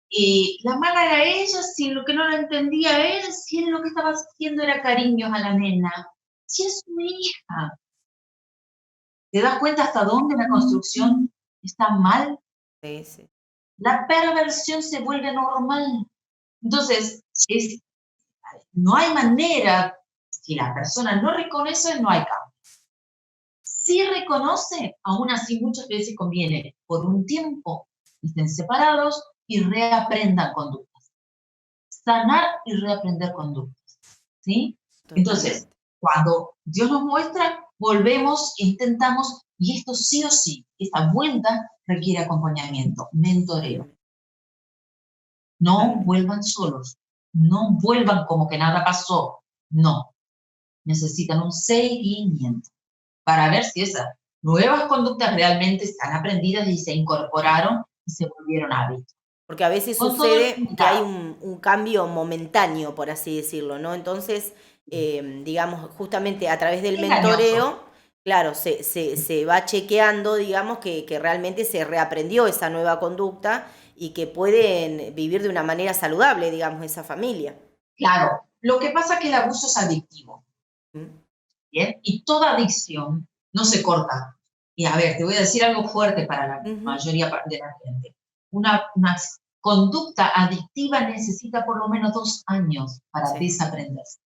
Speaker 2: Y la mala era ella, si lo que no lo entendía él, si él lo que estaba haciendo era cariños a la nena. Si es su hija. ¿Te das cuenta hasta dónde la construcción está mal?
Speaker 1: Sí, sí.
Speaker 2: La perversión se vuelve normal. Entonces, no hay manera, si la persona no reconoce, no hay cambio. Si reconoce, aún así muchas veces conviene por un tiempo estén separados y reaprendan conductas. Sanar y reaprender conductas. ¿Sí? Entonces, cuando Dios nos muestra, volvemos, intentamos, y esto sí o sí, esta vuelta requiere acompañamiento, mentoreo. No vuelvan solos, no vuelvan como que nada pasó, no. Necesitan un seguimiento para ver si esas nuevas conductas realmente están aprendidas y se incorporaron y se volvieron hábitos.
Speaker 1: Porque a veces
Speaker 2: Con todo
Speaker 1: sucede que hay
Speaker 2: limitado.
Speaker 1: un cambio momentáneo, por así decirlo, ¿no? Entonces, digamos, justamente a través del
Speaker 2: Engañoso.
Speaker 1: mentoreo, claro, se va chequeando, digamos, que realmente se reaprendió esa nueva conducta y que pueden vivir de una manera saludable, digamos, esa familia.
Speaker 2: Claro, lo que pasa es que el abuso es adictivo,
Speaker 1: ¿Mm?
Speaker 2: ¿bien? Y toda adicción no se corta. Y a ver, te voy a decir algo fuerte para la
Speaker 1: Ujú.
Speaker 2: mayoría de la gente. Una conducta adictiva necesita por lo menos 2 años para
Speaker 1: Sí,
Speaker 2: desaprenderse.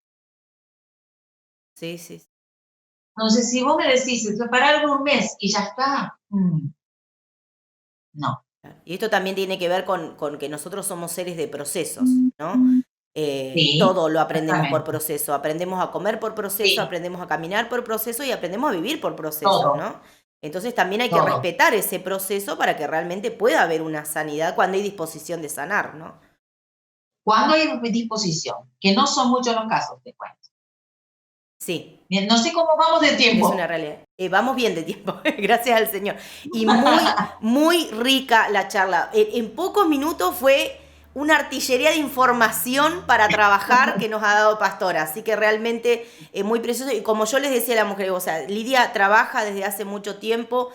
Speaker 1: sí, sí.
Speaker 2: Entonces, si vos me decís, separarme un mes y ya está, no.
Speaker 1: Y esto también tiene que ver con que nosotros somos seres de procesos, ¿no?
Speaker 2: Sí,
Speaker 1: Todo lo aprendemos por
Speaker 2: exactamente.
Speaker 1: proceso. Aprendemos a comer por proceso,
Speaker 2: Sí,
Speaker 1: aprendemos a caminar por proceso y aprendemos a vivir por procesos,
Speaker 2: todo,
Speaker 1: ¿no? Entonces también hay que
Speaker 2: todo.
Speaker 1: respetar ese proceso para que realmente pueda haber una sanidad cuando hay disposición de sanar, ¿no?
Speaker 2: Cuando hay disposición, que no son muchos los casos, te cuento.
Speaker 1: Sí,
Speaker 2: Bien, no sé cómo vamos de
Speaker 1: es una
Speaker 2: tiempo.
Speaker 1: realidad. Vamos bien de tiempo, gracias al Señor. Y muy, muy rica la charla. En pocos minutos fue una artillería de información para trabajar que nos ha dado Pastora. Así que realmente muy precioso. Y como yo les decía a la mujer, o sea, Lidia trabaja desde hace mucho tiempo,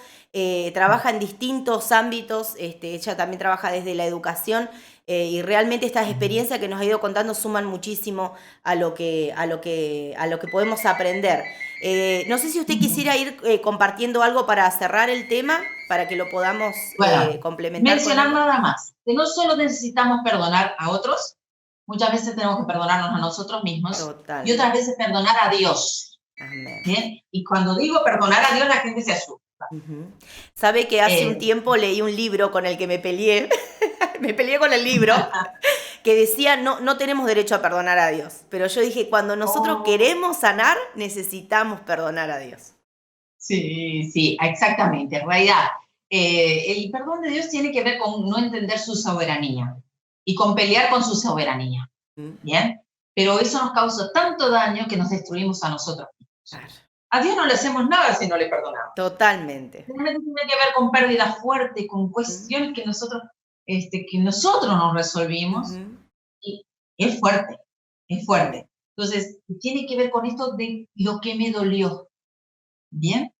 Speaker 1: trabaja en distintos ámbitos, ella también trabaja desde la educación. Y realmente estas experiencias que nos ha ido contando suman muchísimo a lo que podemos aprender. No sé si usted quisiera ir compartiendo algo para cerrar el tema, para que lo podamos
Speaker 2: Bueno,
Speaker 1: complementar con
Speaker 2: mencionar
Speaker 1: algo.
Speaker 2: nada más, que no solo necesitamos perdonar a otros, muchas veces tenemos que perdonarnos a nosotros mismos y otras
Speaker 1: Totalmente.
Speaker 2: veces perdonar a Dios.
Speaker 1: Amén.
Speaker 2: ¿Bien? Y cuando digo perdonar a Dios, la gente se asusta.
Speaker 1: Ujú. Sabe que hace un
Speaker 2: Eh,
Speaker 1: tiempo leí un libro con el que me peleé, me peleé con el libro, que decía no, no tenemos derecho a perdonar a Dios. Pero yo dije, cuando nosotros
Speaker 2: oh,
Speaker 1: queremos sanar, necesitamos perdonar a Dios.
Speaker 2: sí, sí, exactamente. En realidad, el perdón de Dios tiene que ver con no entender su soberanía y con pelear con su soberanía.
Speaker 1: ¿Mm?
Speaker 2: ¿Bien? Pero eso nos causa tanto daño que nos destruimos a nosotros mismos.
Speaker 1: Claro.
Speaker 2: A Dios no le hacemos nada si no le perdonamos.
Speaker 1: Totalmente.
Speaker 2: Realmente tiene que ver con pérdida fuerte, con
Speaker 1: ¿Mm?
Speaker 2: cuestiones que nosotros nos resolvimos
Speaker 1: Ujú.
Speaker 2: y es fuerte, es
Speaker 1: Amén.
Speaker 2: fuerte. Entonces, tiene que ver con esto de lo que me dolió, ¿bien?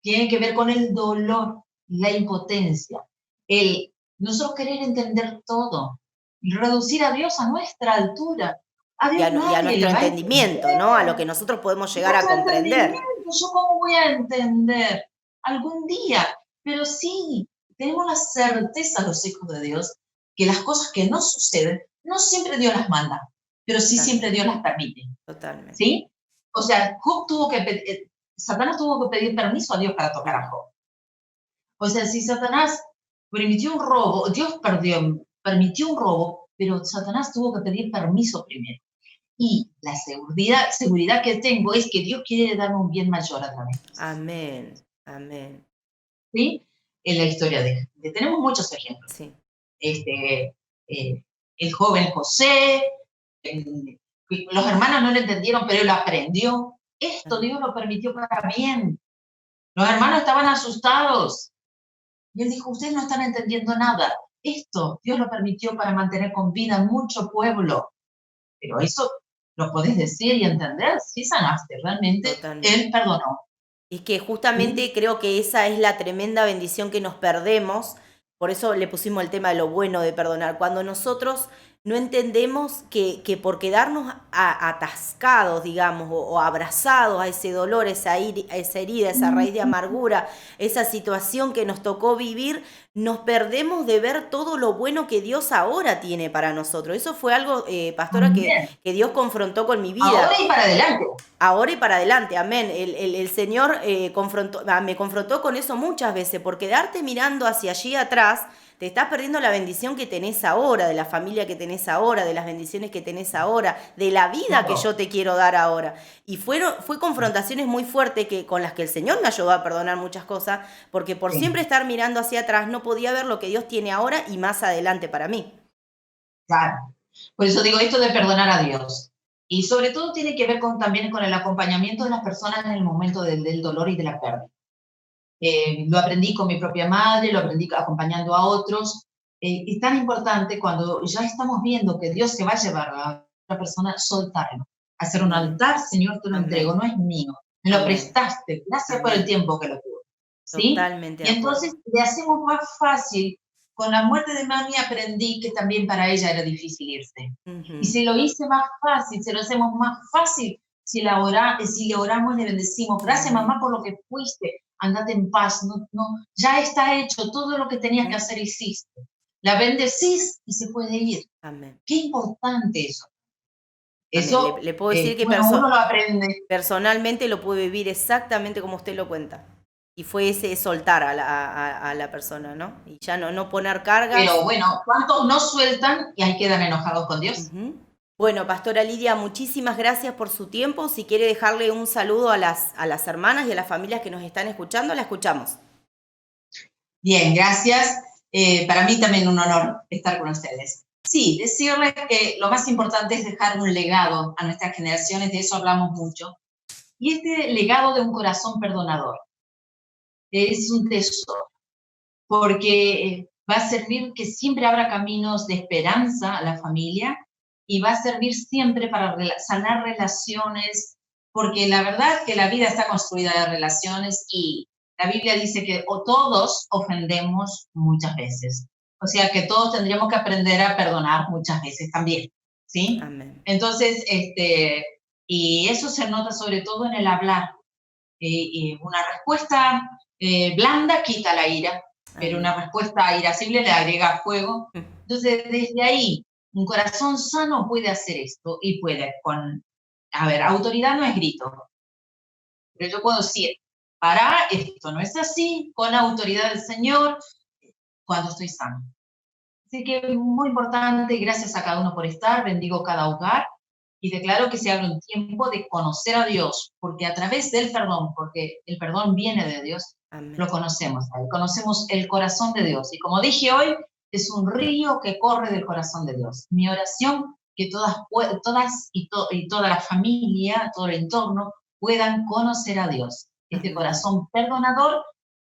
Speaker 2: Tiene que ver con el dolor, la impotencia, el nosotros querer entender todo y reducir a Dios a nuestra altura. A
Speaker 1: Y
Speaker 2: Dios
Speaker 1: y a
Speaker 2: nadie le
Speaker 1: nuestro
Speaker 2: va a
Speaker 1: entendimiento, ¿no? A lo
Speaker 2: entender.
Speaker 1: que nosotros podemos llegar a
Speaker 2: Nuestro
Speaker 1: comprender.
Speaker 2: entendimiento, ¿yo cómo voy a entender? Algún día, pero sí, tenemos la certeza, los hijos de Dios, que las cosas que no suceden, no siempre Dios las manda, pero sí siempre
Speaker 1: Totalmente,
Speaker 2: Dios las permite,
Speaker 1: totalmente.
Speaker 2: ¿sí? O sea, Satanás tuvo que pedir permiso a Dios para tocar a
Speaker 1: Mm,
Speaker 2: Job. O sea, si Satanás permitió un robo, Dios permitió un robo, pero Satanás tuvo que pedir permiso primero. Y la seguridad que tengo es que Dios quiere darme un bien mayor a través de eso.
Speaker 1: amén, amén.
Speaker 2: ¿Sí? En la historia tenemos muchos ejemplos.
Speaker 1: Sí,
Speaker 2: Este, eh, el joven José, los hermanos no lo entendieron, pero él lo aprendió. Esto
Speaker 1: Amén.
Speaker 2: Dios lo permitió para bien. Los hermanos estaban asustados. Y él dijo, ustedes no están entendiendo nada. Esto Dios lo permitió para mantener con vida mucho pueblo. Pero eso lo podés decir y entender. Si sanaste, realmente
Speaker 1: Totalmente.
Speaker 2: Él perdonó.
Speaker 1: Es que
Speaker 2: ¿Sí?
Speaker 1: justamente creo que esa es la tremenda bendición que nos perdemos. Por eso le pusimos el tema de lo bueno de perdonar. Cuando nosotros no entendemos que por quedarnos atascados, digamos, o abrazados a ese dolor, a esa herida, esa raíz de amargura, esa situación que nos tocó vivir, nos perdemos de ver todo lo bueno que Dios ahora tiene para nosotros. Eso fue algo, pastora,
Speaker 2: También.
Speaker 1: que Dios confrontó con mi
Speaker 2: Ahora
Speaker 1: vida.
Speaker 2: y para adelante.
Speaker 1: Ahora y para adelante, amén. El Señor me confrontó con eso muchas veces, porque quedarte mirando hacia allí atrás, te estás perdiendo la bendición que tenés ahora, de la familia que tenés ahora, de las bendiciones que tenés ahora, de la vida que
Speaker 2: Todo.
Speaker 1: yo te quiero dar ahora. Y fue confrontaciones muy fuertes con las que el Señor me ayudó a perdonar muchas cosas, porque por
Speaker 2: Sí,
Speaker 1: siempre estar mirando hacia atrás no podía ver lo que Dios tiene ahora y más adelante para mí.
Speaker 2: claro. Por eso digo esto de perdonar a Dios. Y sobre todo tiene que ver también con el acompañamiento de las personas en el momento del dolor y de la pérdida. Lo aprendí con mi propia madre, lo aprendí acompañando a otros. Es tan importante cuando ya estamos viendo que Dios se va a llevar a la otra persona, soltarlo. Hacer un
Speaker 1: Amén,
Speaker 2: altar, Señor, te lo entrego,
Speaker 1: amén,
Speaker 2: no es mío, me lo
Speaker 1: amén,
Speaker 2: prestaste, gracias por el
Speaker 1: amén.
Speaker 2: tiempo que lo tuve. ¿Sí?
Speaker 1: Totalmente de
Speaker 2: Y entonces
Speaker 1: acuerdo.
Speaker 2: le hacemos más fácil. Con la muerte de mami aprendí que también para ella era difícil irse. Y
Speaker 1: Ujú.
Speaker 2: se lo hice más fácil, se lo hacemos más fácil si le oramos, le bendecimos. Gracias, mamá,
Speaker 1: Amén.
Speaker 2: por lo que fuiste. Andate en paz. No, no, ya está hecho. Todo lo que tenías que
Speaker 1: Ujú.
Speaker 2: hacer hiciste. La bendecís y se puede ir.
Speaker 1: Amén.
Speaker 2: Qué importante eso.
Speaker 1: Amén.
Speaker 2: Eso,
Speaker 1: Le puedo decir que
Speaker 2: bueno, uno lo aprende.
Speaker 1: personalmente lo pude vivir exactamente como usted lo cuenta. Y fue ese soltar a la persona, ¿no? Y ya no poner cargas.
Speaker 2: Pero bueno, ¿cuántos no sueltan y ahí quedan enojados con Dios?
Speaker 1: Ujú. Bueno, pastora Lidia, muchísimas gracias por su tiempo. Si quiere dejarle un saludo a las hermanas y a las familias que nos están escuchando, la escuchamos.
Speaker 2: Bien, gracias. Para mí también un honor estar con ustedes. Sí, decirles que lo más importante es dejar un legado a nuestras generaciones, de eso hablamos mucho. Y este legado de un corazón perdonador es un tesoro, porque va a servir que siempre abra caminos de esperanza a la familia y va a servir siempre para sanar relaciones, porque la verdad que la vida está construida de relaciones y la Biblia dice que todos ofendemos muchas veces. O sea que todos tendríamos que aprender a perdonar muchas veces también, ¿sí?
Speaker 1: Amén.
Speaker 2: Entonces, y eso se nota sobre todo en el hablar. Una respuesta blanda quita la ira, pero una
Speaker 1: Amén.
Speaker 2: respuesta irascible le agrega fuego.
Speaker 1: Mm.
Speaker 2: Entonces, desde ahí, un corazón sano puede hacer esto y puede a ver, autoridad no es grito, pero yo puedo decir, para, esto no es así, con la autoridad del Señor, cuando estoy sano. Así que muy importante, gracias a cada uno por estar, bendigo cada hogar y declaro que se abre un tiempo de conocer a Dios, porque a través del perdón, porque el perdón viene de Dios, lo
Speaker 1: Amén.
Speaker 2: conocemos, conocemos el corazón de Dios. Y como dije hoy, es un río que corre del corazón de Dios. Mi oración, que todas y toda la familia, todo el entorno, puedan conocer a Dios, este
Speaker 1: Amén.
Speaker 2: corazón perdonador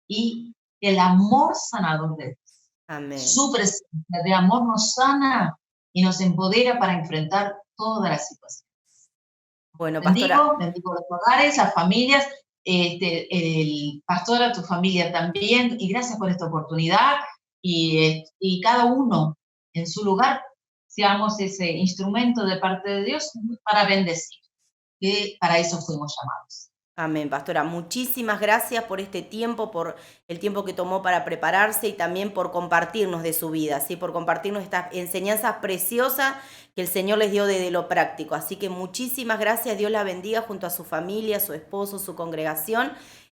Speaker 2: y el amor sanador de Dios.
Speaker 1: Amén.
Speaker 2: Su presencia de amor nos sana y nos empodera para enfrentar todas las situaciones.
Speaker 1: Bueno, pastora,
Speaker 2: Bendigo los hogares, las familias, el pastor a tu familia también, y gracias por esta oportunidad, y cada uno en su lugar, seamos ese instrumento de parte de Dios para bendecir, que para eso fuimos llamados.
Speaker 1: amén, pastora. Muchísimas gracias por este tiempo, por el tiempo que tomó para prepararse y también por compartirnos de su vida, ¿sí? Por compartirnos estas enseñanzas preciosas que el Señor les dio desde lo práctico. Así que muchísimas gracias. Dios la bendiga junto a su familia, su esposo, su congregación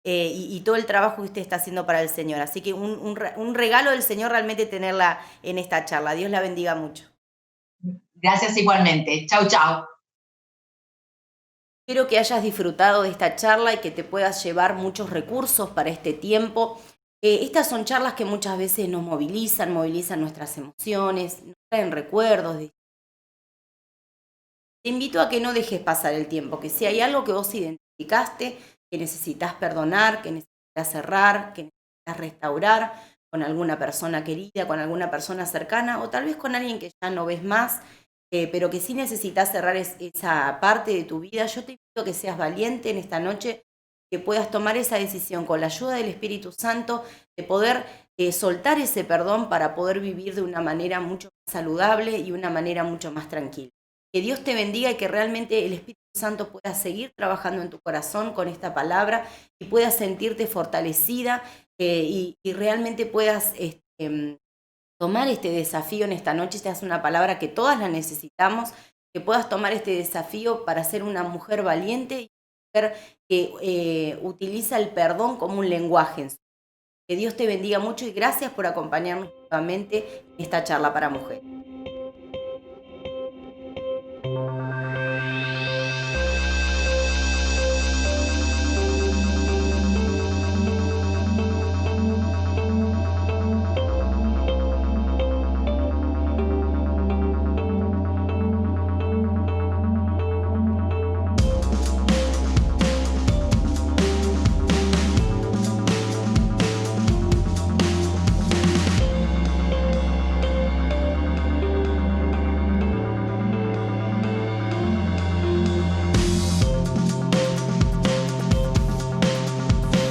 Speaker 1: y todo el trabajo que usted está haciendo para el Señor. Así que un regalo del Señor realmente tenerla en esta charla. Dios la bendiga mucho.
Speaker 2: Gracias igualmente. Chau, chau.
Speaker 1: Espero que hayas disfrutado de esta charla y que te puedas llevar muchos recursos para este tiempo. Estas son charlas que muchas veces nos movilizan nuestras emociones, nos traen recuerdos de te invito a que no dejes pasar el tiempo, que si hay algo que vos identificaste, que necesitas perdonar, que necesitas cerrar, que necesitas restaurar con alguna persona querida, con alguna persona cercana o tal vez con alguien que ya no ves más, pero que sí necesitas cerrar esa parte de tu vida, yo te invito a que seas valiente en esta noche, que puedas tomar esa decisión con la ayuda del Espíritu Santo, de poder soltar ese perdón para poder vivir de una manera mucho más saludable y una manera mucho más tranquila. Que Dios te bendiga y que realmente el Espíritu Santo pueda seguir trabajando en tu corazón con esta palabra y puedas sentirte fortalecida y realmente puedas tomar este desafío en esta noche. Esta es una palabra que todas la necesitamos, que puedas tomar este desafío para ser una mujer valiente y una mujer que utiliza el perdón como un lenguaje. Que Dios te bendiga mucho y gracias por acompañarnos nuevamente en esta charla para mujeres.